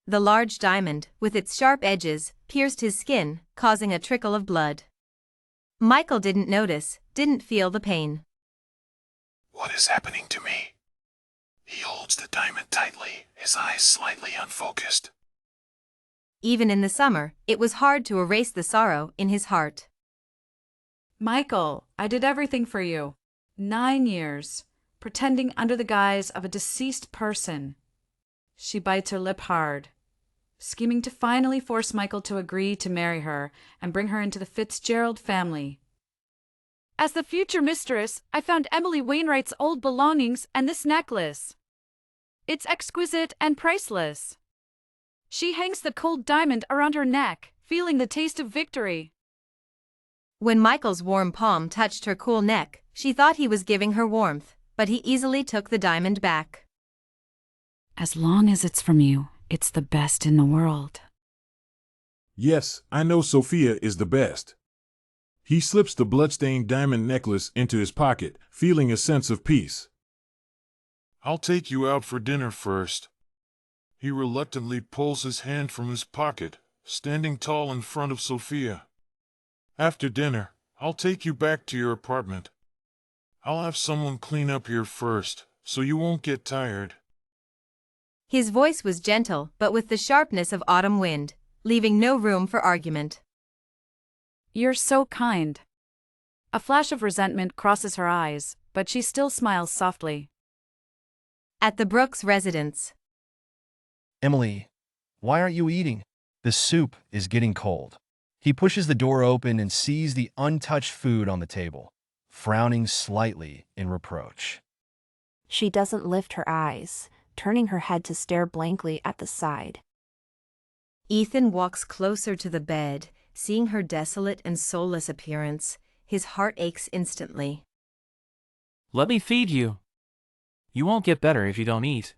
A: The large diamond, with its sharp edges, pierced his skin, causing a trickle of blood. Michael didn't notice, didn't feel the pain.
C: What is happening to me? He holds the diamond tightly, his eyes slightly unfocused.
A: Even in the summer, it was hard to erase the sorrow in his heart.
D: Michael, I did everything for you. 9 years, pretending under the guise of a deceased person. She bites her lip hard, scheming to finally force Michael to agree to marry her and bring her into the Fitzgerald family. As the future mistress, I found Emily Wainwright's old belongings and this necklace. It's exquisite and priceless. She hangs the cold diamond around her neck, feeling the taste of victory.
A: When Michael's warm palm touched her cool neck, she thought he was giving her warmth, but he easily took the diamond back.
D: As long as it's from you, it's the best in the world.
C: Yes, I know Sophia is the best. He slips the bloodstained diamond necklace into his pocket, feeling a sense of peace. I'll take you out for dinner first. He reluctantly pulls his hand from his pocket, standing tall in front of Sophia. After dinner, I'll take you back to your apartment. I'll have someone clean up here first, so you won't get tired.
A: His voice was gentle but with the sharpness of autumn wind, leaving no room for argument.
D: You're so kind. A flash of resentment crosses her eyes, but she still smiles softly.
A: At the Brooks residence.
H: Emily, why aren't you eating? The soup is getting cold. He pushes the door open and sees the untouched food on the table, frowning slightly in reproach.
E: She doesn't lift her eyes, turning her head to stare blankly at the side.
A: Ethan walks closer to the bed, seeing her desolate and soulless appearance. His heart aches instantly.
G: Let me feed you. You won't get better if you don't eat.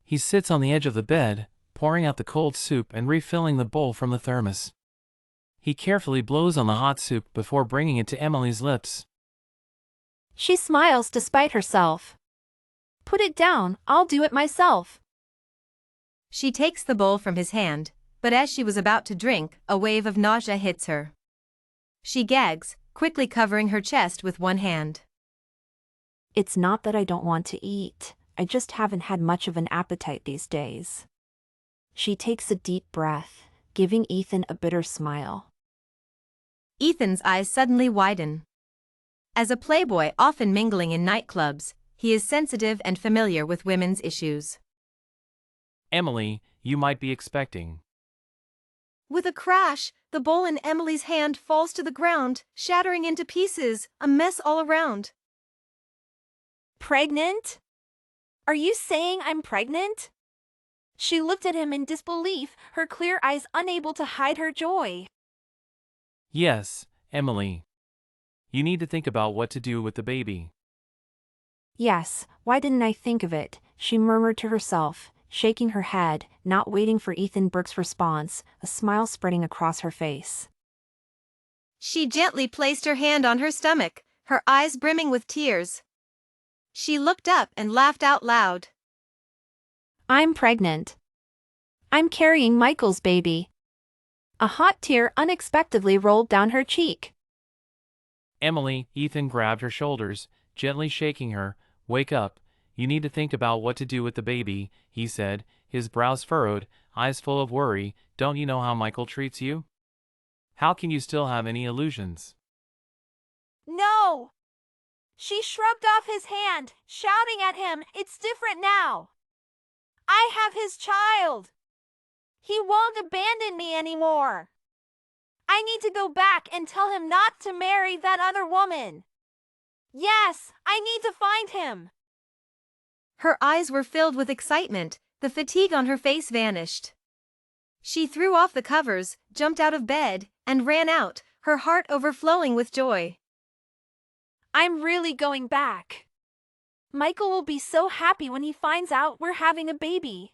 G: He sits on the edge of the bed, pouring out the cold soup and refilling the bowl from the thermos. He carefully blows on the hot soup before bringing it to Emily's lips.
E: She smiles despite herself. Put it down, I'll do it myself.
A: She takes the bowl from his hand, but as she was about to drink, a wave of nausea hits her. She gags, quickly covering her chest with one hand.
E: It's not that I don't want to eat, I just haven't had much of an appetite these days. She takes a deep breath, giving Ethan a bitter smile.
A: Ethan's eyes suddenly widen. As a playboy often mingling in nightclubs, he is sensitive and familiar with women's issues.
G: Emily, you might be expecting.
A: With a crash, the bowl in Emily's hand falls to the ground, shattering into pieces, a mess all around.
B: Pregnant? Are you saying I'm pregnant? She looked at him in disbelief, her clear eyes unable to hide her joy.
G: Yes, Emily. You need to think about what to do with the baby.
E: Yes, why didn't I think of it? She murmured to herself, shaking her head, not waiting for Ethan Brooks' response, a smile spreading across her face.
A: She gently placed her hand on her stomach, her eyes brimming with tears. She looked up and laughed out loud.
E: I'm pregnant. I'm carrying Michael's baby. A hot tear unexpectedly rolled down her cheek.
G: Emily, Ethan grabbed her shoulders, gently shaking her. Wake up. You need to think about what to do with the baby, he said, his brows furrowed, eyes full of worry. Don't you know how Michael treats you? How can you still have any illusions?
B: No! She shrugged off his hand, shouting at him, it's different now. I have his child. He won't abandon me anymore. I need to go back and tell him not to marry that other woman. Yes, I need to find him.
A: Her eyes were filled with excitement, the fatigue on her face vanished. She threw off the covers, jumped out of bed, and ran out, her heart overflowing with joy.
B: I'm really going back. Michael will be so happy when he finds out we're having a baby.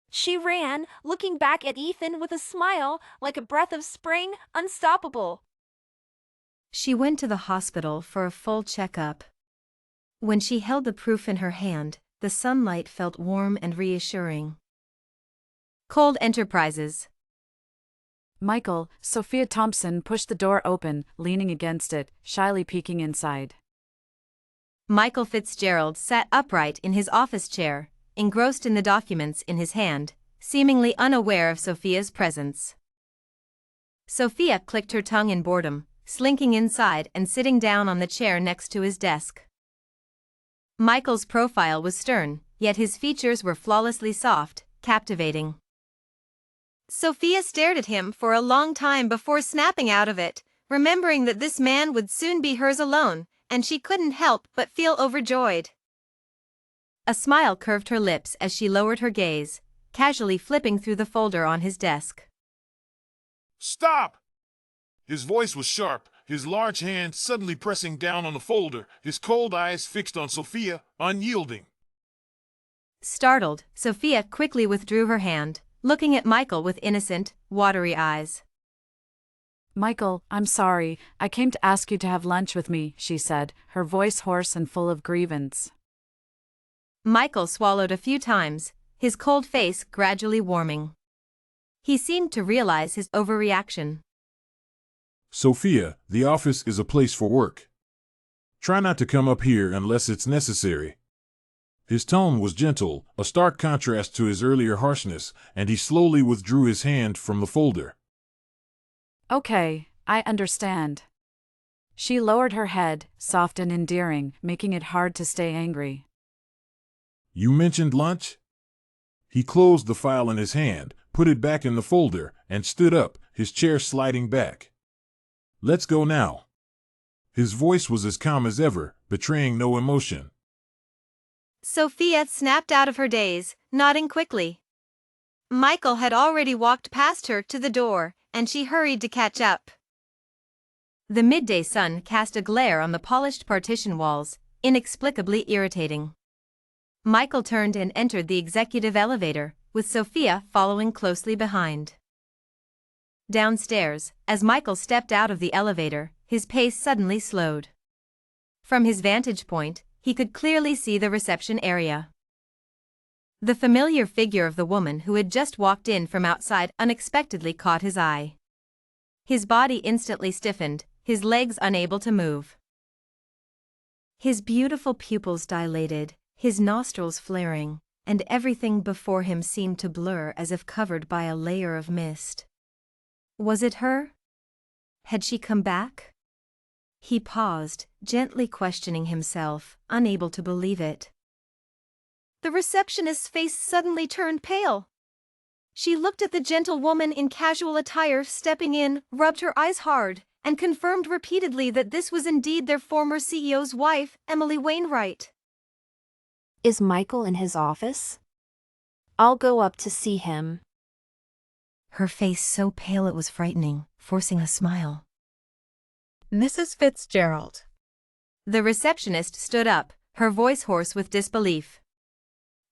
B: She ran, looking back at Ethan with a smile, like a breath of spring, unstoppable.
A: She went to the hospital for a full checkup. When she held the proof in her hand, the sunlight felt warm and reassuring. Cold Enterprises.
D: Michael, Sophia Thompson pushed the door open, leaning against it, shyly peeking inside.
A: Michael Fitzgerald sat upright in his office chair, engrossed in the documents in his hand, seemingly unaware of Sophia's presence. Sophia clicked her tongue in boredom, slinking inside and sitting down on the chair next to his desk. Michael's profile was stern, yet his features were flawlessly soft, captivating. Sophia stared at him for a long time before snapping out of it, remembering that this man would soon be hers alone, and she couldn't help but feel overjoyed. A smile curved her lips as she lowered her gaze, casually flipping through the folder on his desk.
C: Stop! His voice was sharp, his large hand suddenly pressing down on the folder, his cold eyes fixed on Sophia, unyielding.
A: Startled, Sophia quickly withdrew her hand, looking at Michael with innocent, watery eyes.
D: Michael, I'm sorry, I came to ask you to have lunch with me, she said, her voice hoarse and full of grievance.
A: Michael swallowed a few times, his cold face gradually warming. He seemed to realize his overreaction.
C: Sophia, the office is a place for work. Try not to come up here unless it's necessary. His tone was gentle, a stark contrast to his earlier harshness, and he slowly withdrew his hand from the folder.
D: Okay, I understand. She lowered her head, soft and endearing, making it hard to stay angry.
C: You mentioned lunch? He closed the file in his hand, put it back in the folder, and stood up, his chair sliding back. Let's go now. His voice was as calm as ever, betraying no emotion.
A: Sophia snapped out of her daze, nodding quickly. Michael had already walked past her to the door, and she hurried to catch up. The midday sun cast a glare on the polished partition walls, inexplicably irritating. Michael turned and entered the executive elevator, with Sophia following closely behind. Downstairs, as Michael stepped out of the elevator, his pace suddenly slowed. From his vantage point, he could clearly see the reception area. The familiar figure of the woman who had just walked in from outside unexpectedly caught his eye. His body instantly stiffened, his legs unable to move. His beautiful pupils dilated, his nostrils flaring, and everything before him seemed to blur as if covered by a layer of mist. Was it her? Had she come back? He paused, gently questioning himself, unable to believe it. The receptionist's face suddenly turned pale. She looked at the gentle woman in casual attire stepping in, rubbed her eyes hard, and confirmed repeatedly that this was indeed their former CEO's wife, Emily Wainwright.
E: Is Michael in his office? I'll go up to see him.
A: Her face so pale it was frightening, forcing a smile.
I: Mrs. Fitzgerald.
A: The receptionist stood up, her voice hoarse with disbelief.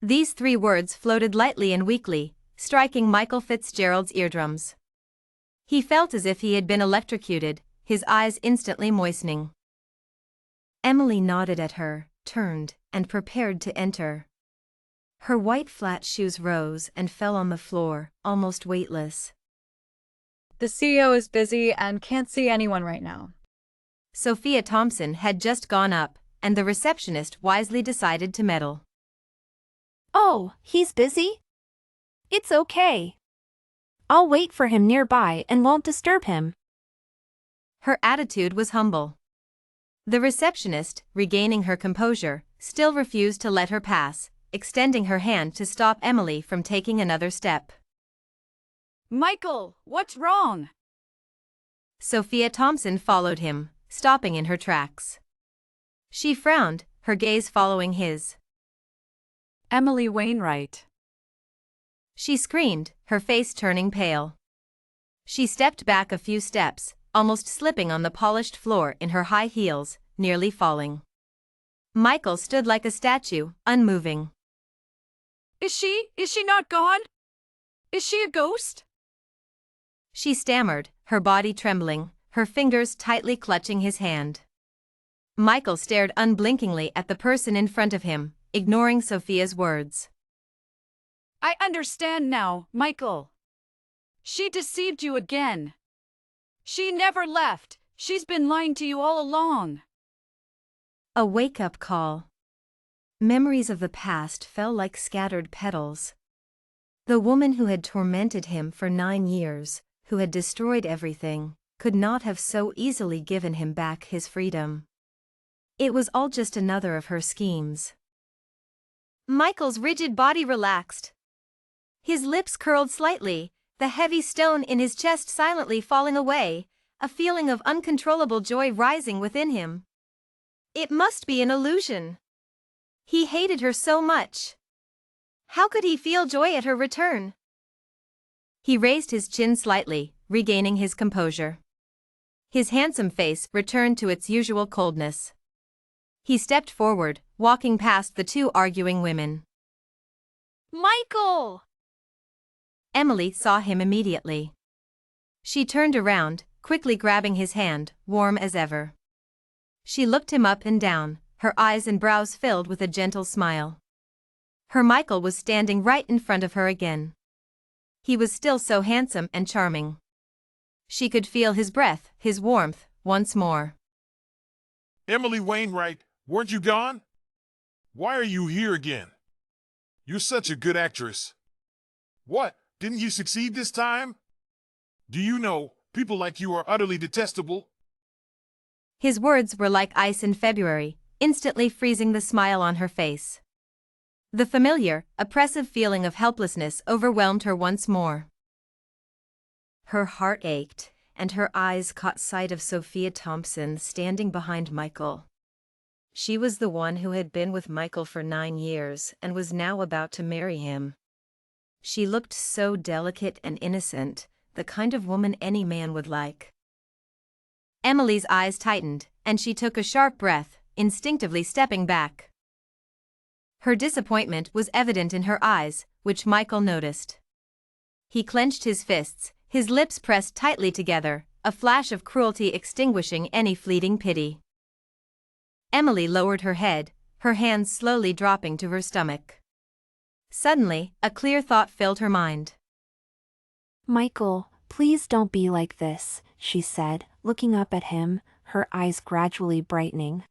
A: These 3 words floated lightly and weakly, striking Michael Fitzgerald's eardrums. He felt as if he had been electrocuted, his eyes instantly moistening. Emily nodded at her, turned, and prepared to enter. Her white flat shoes rose and fell on the floor, almost weightless.
I: The CEO is busy and can't see anyone right now.
A: Sophia Thompson had just gone up, and the receptionist wisely decided to meddle.
E: Oh, he's busy? It's okay. I'll wait for him nearby and won't disturb him.
A: Her attitude was humble. The receptionist, regaining her composure, still refused to let her pass, extending her hand to stop Emily from taking another step.
D: Michael, what's wrong?
A: Sophia Thompson followed him, stopping in her tracks. She frowned, her gaze following his.
D: Emily Wainwright.
A: She screamed, her face turning pale. She stepped back a few steps, almost slipping on the polished floor in her high heels, nearly falling. Michael stood like a statue, unmoving.
D: Is she not gone? Is she a ghost?
A: She stammered, her body trembling, her fingers tightly clutching his hand. Michael stared unblinkingly at the person in front of him, ignoring Sophia's words.
D: I understand now, Michael. She deceived you again. She never left. She's been lying to you all along.
A: A wake-up call. Memories of the past fell like scattered petals. The woman who had tormented him for 9 years, who had destroyed everything, could not have so easily given him back his freedom. It was all just another of her schemes. Michael's rigid body relaxed. His lips curled slightly, the heavy stone in his chest silently falling away, a feeling of uncontrollable joy rising within him. It must be an illusion. He hated her so much. How could he feel joy at her return? He raised his chin slightly, regaining his composure. His handsome face returned to its usual coldness. He stepped forward, walking past the two arguing women.
B: Michael!
A: Emily saw him immediately. She turned around, quickly grabbing his hand, warm as ever. She looked him up and down, her eyes and brows filled with a gentle smile. Her Michael was standing right in front of her again. He was still so handsome and charming. She could feel his breath, his warmth, once more.
C: Emily Wainwright, weren't you gone? Why are you here again? You're such a good actress. What, didn't you succeed this time? Do you know, people like you are utterly detestable?
A: His words were like ice in February, instantly freezing the smile on her face. The familiar, oppressive feeling of helplessness overwhelmed her once more. Her heart ached, and her eyes caught sight of Sophia Thompson standing behind Michael. She was the one who had been with Michael for 9 years and was now about to marry him. She looked so delicate and innocent, the kind of woman any man would like. Emily's eyes tightened, and she took a sharp breath, instinctively stepping back. Her disappointment was evident in her eyes, which Michael noticed. He clenched his fists, his lips pressed tightly together, a flash of cruelty extinguishing any fleeting pity. Emily lowered her head, her hands slowly dropping to her stomach. Suddenly, a clear thought filled her mind.
E: Michael, please don't be like this, she said, looking up at him, her eyes gradually brightening.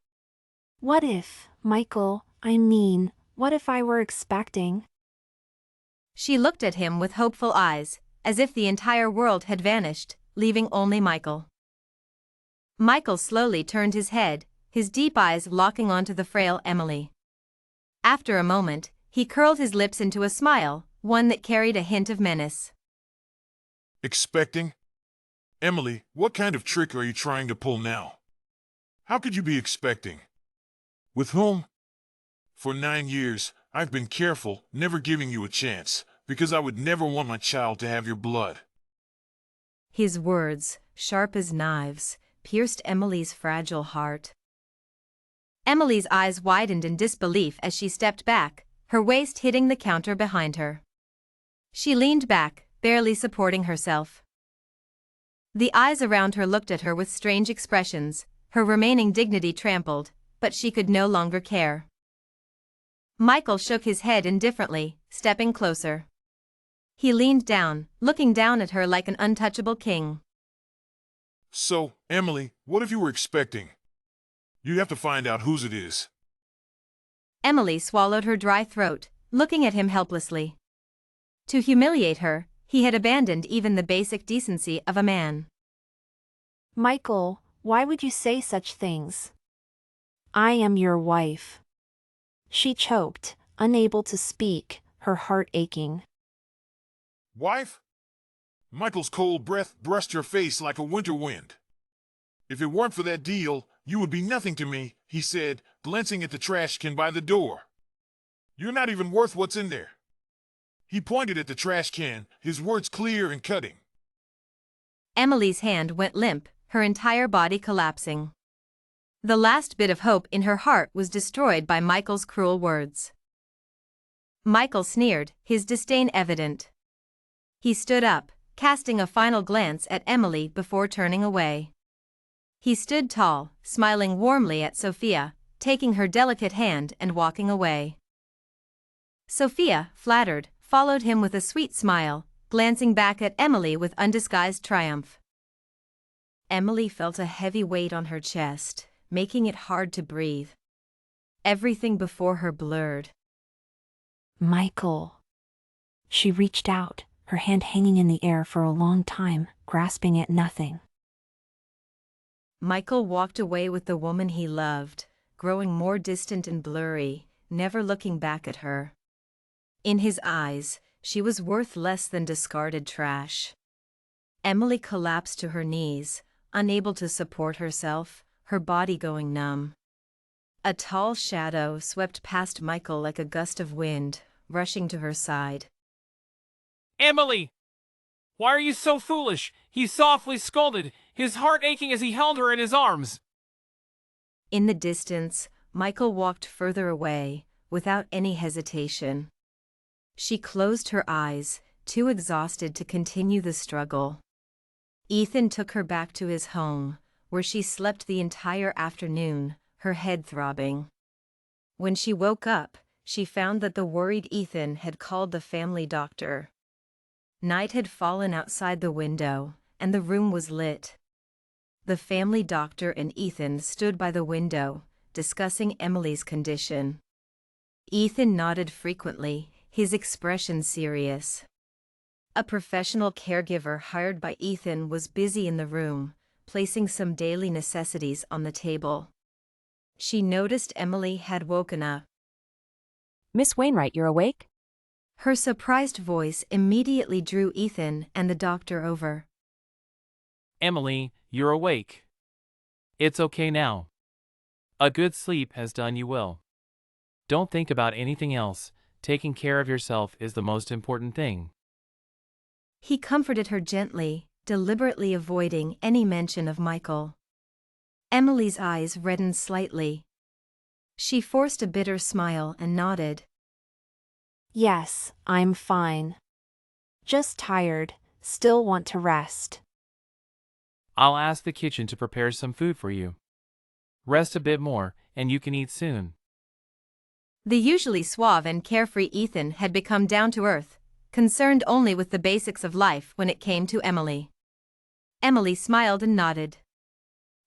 E: What if, Michael, what if I were expecting?
A: She looked at him with hopeful eyes, as if the entire world had vanished, leaving only Michael. Michael slowly turned his head, his deep eyes locking onto the frail Emily. After a moment, he curled his lips into a smile, one that carried a hint of menace.
C: Expecting? Emily, what kind of trick are you trying to pull now? How could you be expecting? With whom? For 9 years, I've been careful, never giving you a chance, because I would never want my child to have your blood.
A: His words, sharp as knives, pierced Emily's fragile heart. Emily's eyes widened in disbelief as she stepped back, her waist hitting the counter behind her. She leaned back, barely supporting herself. The eyes around her looked at her with strange expressions, her remaining dignity trampled, but she could no longer care. Michael shook his head indifferently, stepping closer. He leaned down, looking down at her like an untouchable king.
C: So, Emily, what if you were expecting? You have to find out whose it is.
A: Emily swallowed her dry throat, looking at him helplessly. To humiliate her, he had abandoned even the basic decency of a man.
E: Michael, why would you say such things? I am your wife. She choked, unable to speak, her heart aching.
C: Wife? Michael's cold breath brushed her face like a winter wind. If it weren't for that deal, you would be nothing to me, he said, glancing at the trash can by the door. You're not even worth what's in there. He pointed at the trash can, his words clear and cutting.
A: Emily's hand went limp, her entire body collapsing. The last bit of hope in her heart was destroyed by Michael's cruel words. Michael sneered, his disdain evident. He stood up, casting a final glance at Emily before turning away. He stood tall, smiling warmly at Sophia, taking her delicate hand and walking away. Sophia, flattered, followed him with a sweet smile, glancing back at Emily with undisguised triumph. Emily felt a heavy weight on her chest, making it hard to breathe. Everything before her blurred.
E: Michael. She reached out, her hand hanging in the air for a long time, grasping at nothing.
A: Michael walked away with the woman he loved, growing more distant and blurry, never looking back at her. In his eyes, she was worth less than discarded trash. Emily collapsed to her knees, unable to support herself, her body going numb. A tall shadow swept past Michael like a gust of wind, rushing to her side.
G: Emily! Why are you so foolish? He softly scolded, his heart aching as he held her in his arms.
A: In the distance, Michael walked further away, without any hesitation. She closed her eyes, too exhausted to continue the struggle. Ethan took her back to his home, where she slept the entire afternoon, her head throbbing. When she woke up, she found that the worried Ethan had called the family doctor. Night had fallen outside the window, and the room was lit. The family doctor and Ethan stood by the window, discussing Emily's condition. Ethan nodded frequently, his expression serious. A professional caregiver hired by Ethan was busy in the room, placing some daily necessities on the table. She noticed Emily had woken up.
J: Miss Wainwright, you're awake?
A: Her surprised voice immediately drew Ethan and the doctor over.
G: Emily, you're awake. It's okay now. A good sleep has done you well. Don't think about anything else. Taking care of yourself is the most important thing.
A: He comforted her gently, deliberately avoiding any mention of Michael. Emily's eyes reddened slightly. She forced a bitter smile and nodded.
E: Yes, I'm fine. Just tired, still want to rest.
G: I'll ask the kitchen to prepare some food for you. Rest a bit more, and you can eat soon.
A: The usually suave and carefree Ethan had become down to earth, concerned only with the basics of life when it came to Emily. Emily smiled and nodded.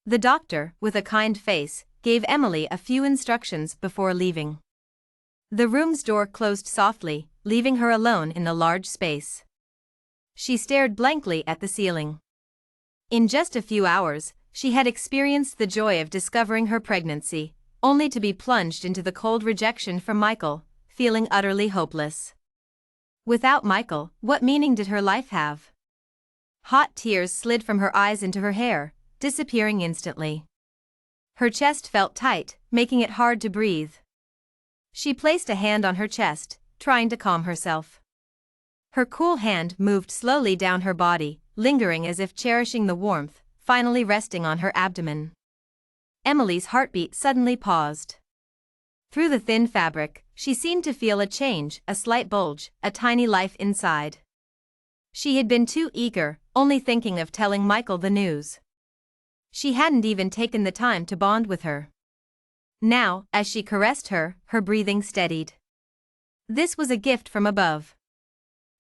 A: The doctor, with a kind face, gave Emily a few instructions before leaving. The room's door closed softly, leaving her alone in the large space. She stared blankly at the ceiling. In just a few hours, she had experienced the joy of discovering her pregnancy, only to be plunged into the cold rejection from Michael, feeling utterly hopeless. Without Michael, what meaning did her life have? Hot tears slid from her eyes into her hair, disappearing instantly. Her chest felt tight, making it hard to breathe. She placed a hand on her chest, trying to calm herself. Her cool hand moved slowly down her body, lingering as if cherishing the warmth, finally resting on her abdomen. Emily's heartbeat suddenly paused. Through the thin fabric, she seemed to feel a change, a slight bulge, a tiny life inside. She had been too eager, only thinking of telling Michael the news. She hadn't even taken the time to bond with her. Now, as she caressed her, her breathing steadied. This was a gift from above.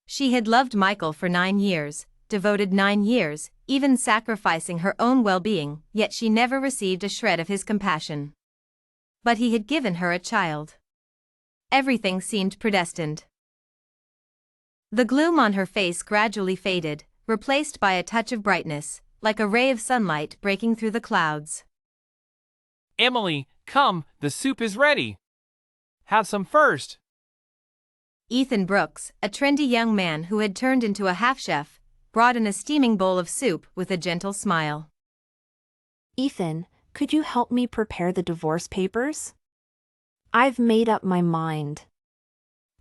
A: She had loved Michael for 9 years, devoted 9 years, even sacrificing her own well-being, yet she never received a shred of his compassion. But he had given her a child. Everything seemed predestined. The gloom on her face gradually faded, replaced by a touch of brightness, like a ray of sunlight breaking through the clouds.
G: Emily, come, the soup is ready. Have some first.
A: Ethan Brooks, a trendy young man who had turned into a half-chef, brought in a steaming bowl of soup with a gentle smile.
E: Ethan, could you help me prepare the divorce papers? I've made up my mind.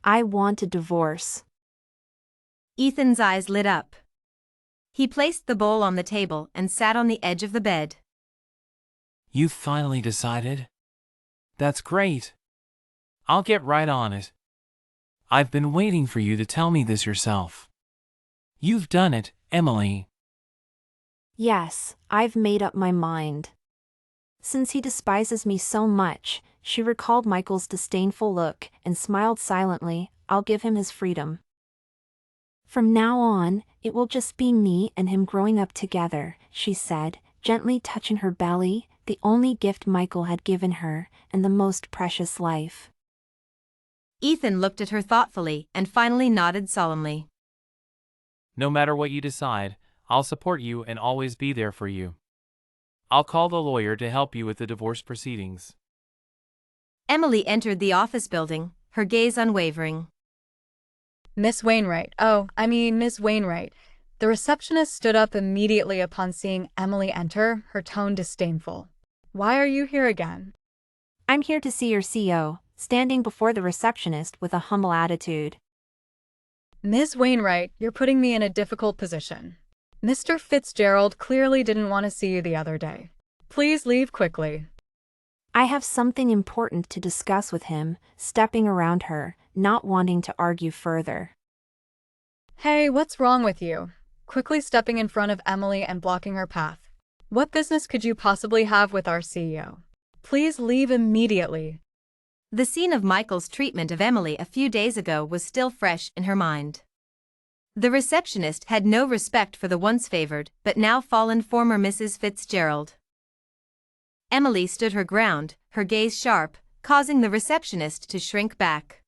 E: I want a divorce.
A: Ethan's eyes lit up. He placed the bowl on the table and sat on the edge of the bed.
G: You've finally decided? That's great. I'll get right on it. I've been waiting for you to tell me this yourself. You've done it, Emily.
E: Yes, I've made up my mind. Since he despises me so much, she recalled Michael's disdainful look and smiled silently. I'll give him his freedom. From now on, it will just be me and him growing up together, she said, gently touching her belly, the only gift Michael had given her, and the most precious life.
A: Ethan looked at her thoughtfully and finally nodded solemnly.
G: No matter what you decide, I'll support you and always be there for you. I'll call the lawyer to help you with the divorce proceedings.
A: Emily entered the office building, her gaze unwavering.
I: Miss Wainwright. Miss Wainwright. The receptionist stood up immediately upon seeing Emily enter, her tone disdainful. Why are you here again?
E: I'm here to see your CEO, standing before the receptionist with a humble attitude.
I: Miss Wainwright, you're putting me in a difficult position. Mr. Fitzgerald clearly didn't want to see you the other day. Please leave quickly.
E: I have something important to discuss with him, stepping around her, not wanting to argue further.
I: Hey, what's wrong with you? Quickly stepping in front of Emily and blocking her path. What business could you possibly have with our CEO? Please leave immediately.
A: The scene of Michael's treatment of Emily a few days ago was still fresh in her mind. The receptionist had no respect for the once favored but now fallen former Mrs. Fitzgerald. Emily stood her ground, her gaze sharp, causing the receptionist to shrink back.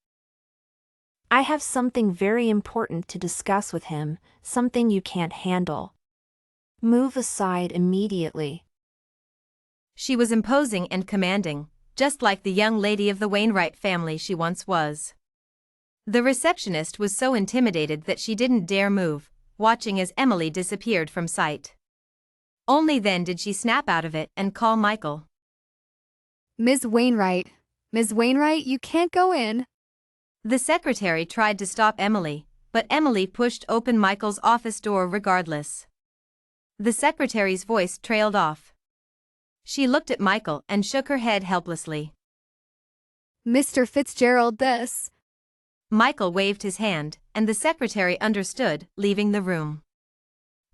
E: I have something very important to discuss with him, something you can't handle. Move aside immediately.
A: She was imposing and commanding, just like the young lady of the Wainwright family she once was. The receptionist was so intimidated that she didn't dare move, watching as Emily disappeared from sight. Only then did she snap out of it and call Michael.
K: Ms. Wainwright. Ms. Wainwright, you can't go in.
A: The secretary tried to stop Emily, but Emily pushed open Michael's office door regardless. The secretary's voice trailed off. She looked at Michael and shook her head helplessly.
K: Mr. Fitzgerald, this.
A: Michael waved his hand, and the secretary understood, leaving the room.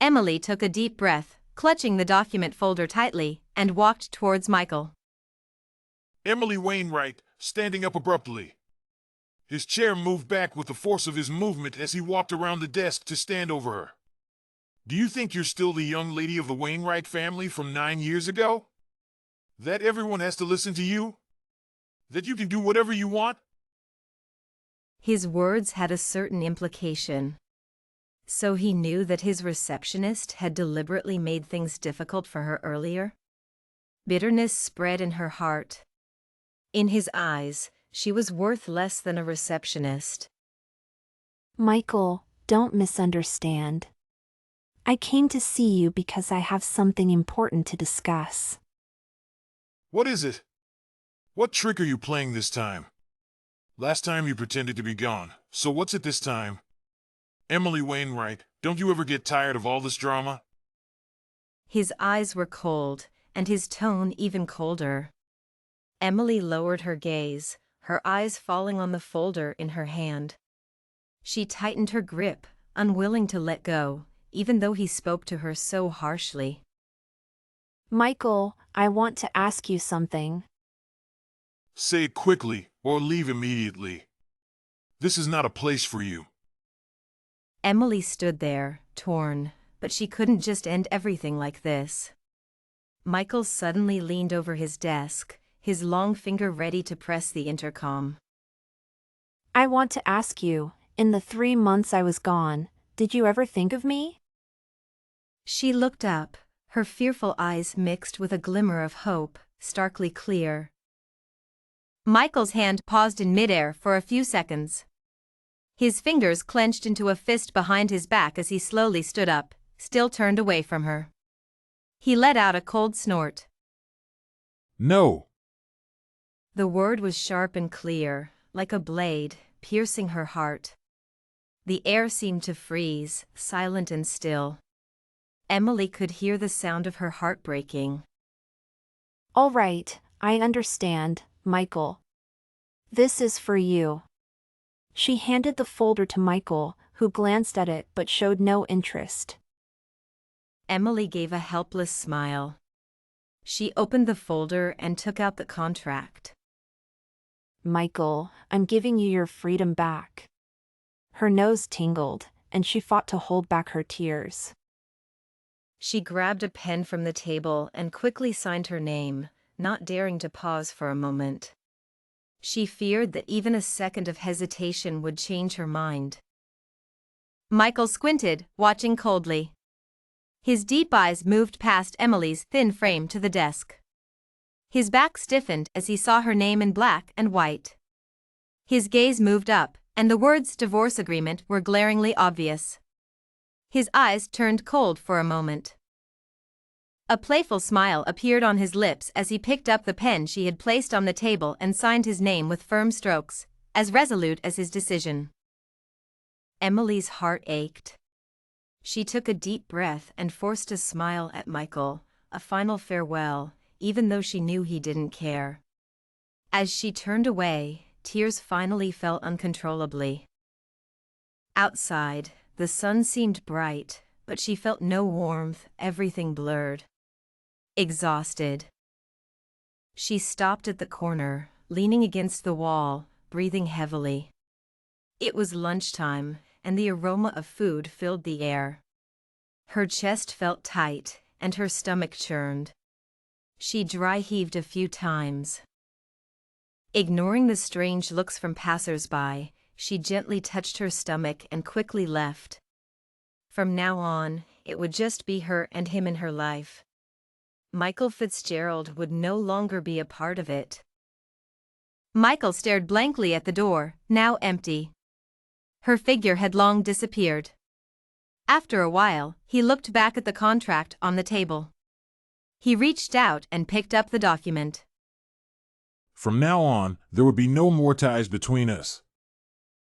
A: Emily took a deep breath, clutching the document folder tightly, and walked towards Michael.
C: Emily Wainwright, standing up abruptly. His chair moved back with the force of his movement as he walked around the desk to stand over her. Do you think you're still the young lady of the Wainwright family from 9 years ago? That everyone has to listen to you? That you can do whatever you want?
A: His words had a certain implication. So he knew that his receptionist had deliberately made things difficult for her earlier? Bitterness spread in her heart. In his eyes, she was worth less than a receptionist.
E: Michael, don't misunderstand. I came to see you because I have something important to discuss.
C: What is it? What trick are you playing this time? Last time you pretended to be gone, so what's it this time? Emily Wainwright, don't you ever get tired of all this drama?
A: His eyes were cold, and his tone even colder. Emily lowered her gaze, her eyes falling on the folder in her hand. She tightened her grip, unwilling to let go, even though he spoke to her so harshly.
E: Michael, I want to ask you something.
C: Say it quickly, or leave immediately. This is not a place for you.
A: Emily stood there, torn, but she couldn't just end everything like this. Michael suddenly leaned over his desk, his long finger ready to press the intercom.
E: I want to ask you, in the 3 months I was gone, did you ever think of me?
A: She looked up, her fearful eyes mixed with a glimmer of hope, starkly clear. Michael's hand paused in midair for a few seconds. His fingers clenched into a fist behind his back as he slowly stood up, still turned away from her. He let out a cold snort.
C: No.
A: The word was sharp and clear, like a blade, piercing her heart. The air seemed to freeze, silent and still. Emily could hear the sound of her heart breaking.
E: All right, I understand, Michael. This is for you. She handed the folder to Michael, who glanced at it but showed no interest.
A: Emily gave a helpless smile. She opened the folder and took out the contract.
E: Michael, I'm giving you your freedom back. Her nose tingled, and she fought to hold back her tears.
A: She grabbed a pen from the table and quickly signed her name, not daring to pause for a moment. She feared that even a second of hesitation would change her mind. Michael squinted, watching coldly. His deep eyes moved past Emily's thin frame to the desk. His back stiffened as he saw her name in black and white. His gaze moved up, and the words divorce agreement were glaringly obvious. His eyes turned cold for a moment. A playful smile appeared on his lips as he picked up the pen she had placed on the table and signed his name with firm strokes, as resolute as his decision. Emily's heart ached. She took a deep breath and forced a smile at Michael, a final farewell, even though she knew he didn't care. As she turned away, tears finally fell uncontrollably. Outside, the sun seemed bright, but she felt no warmth, everything blurred. Exhausted. She stopped at the corner, leaning against the wall, breathing heavily. It was lunchtime, and the aroma of food filled the air. Her chest felt tight, and her stomach churned. She dry heaved a few times. Ignoring the strange looks from passers-by, she gently touched her stomach and quickly left. From now on, it would just be her and him in her life. Michael Fitzgerald would no longer be a part of it. Michael stared blankly at the door, now empty. Her figure had long disappeared. After a while, he looked back at the contract on the table. He reached out and picked up the document.
C: From now on, there would be no more ties between us.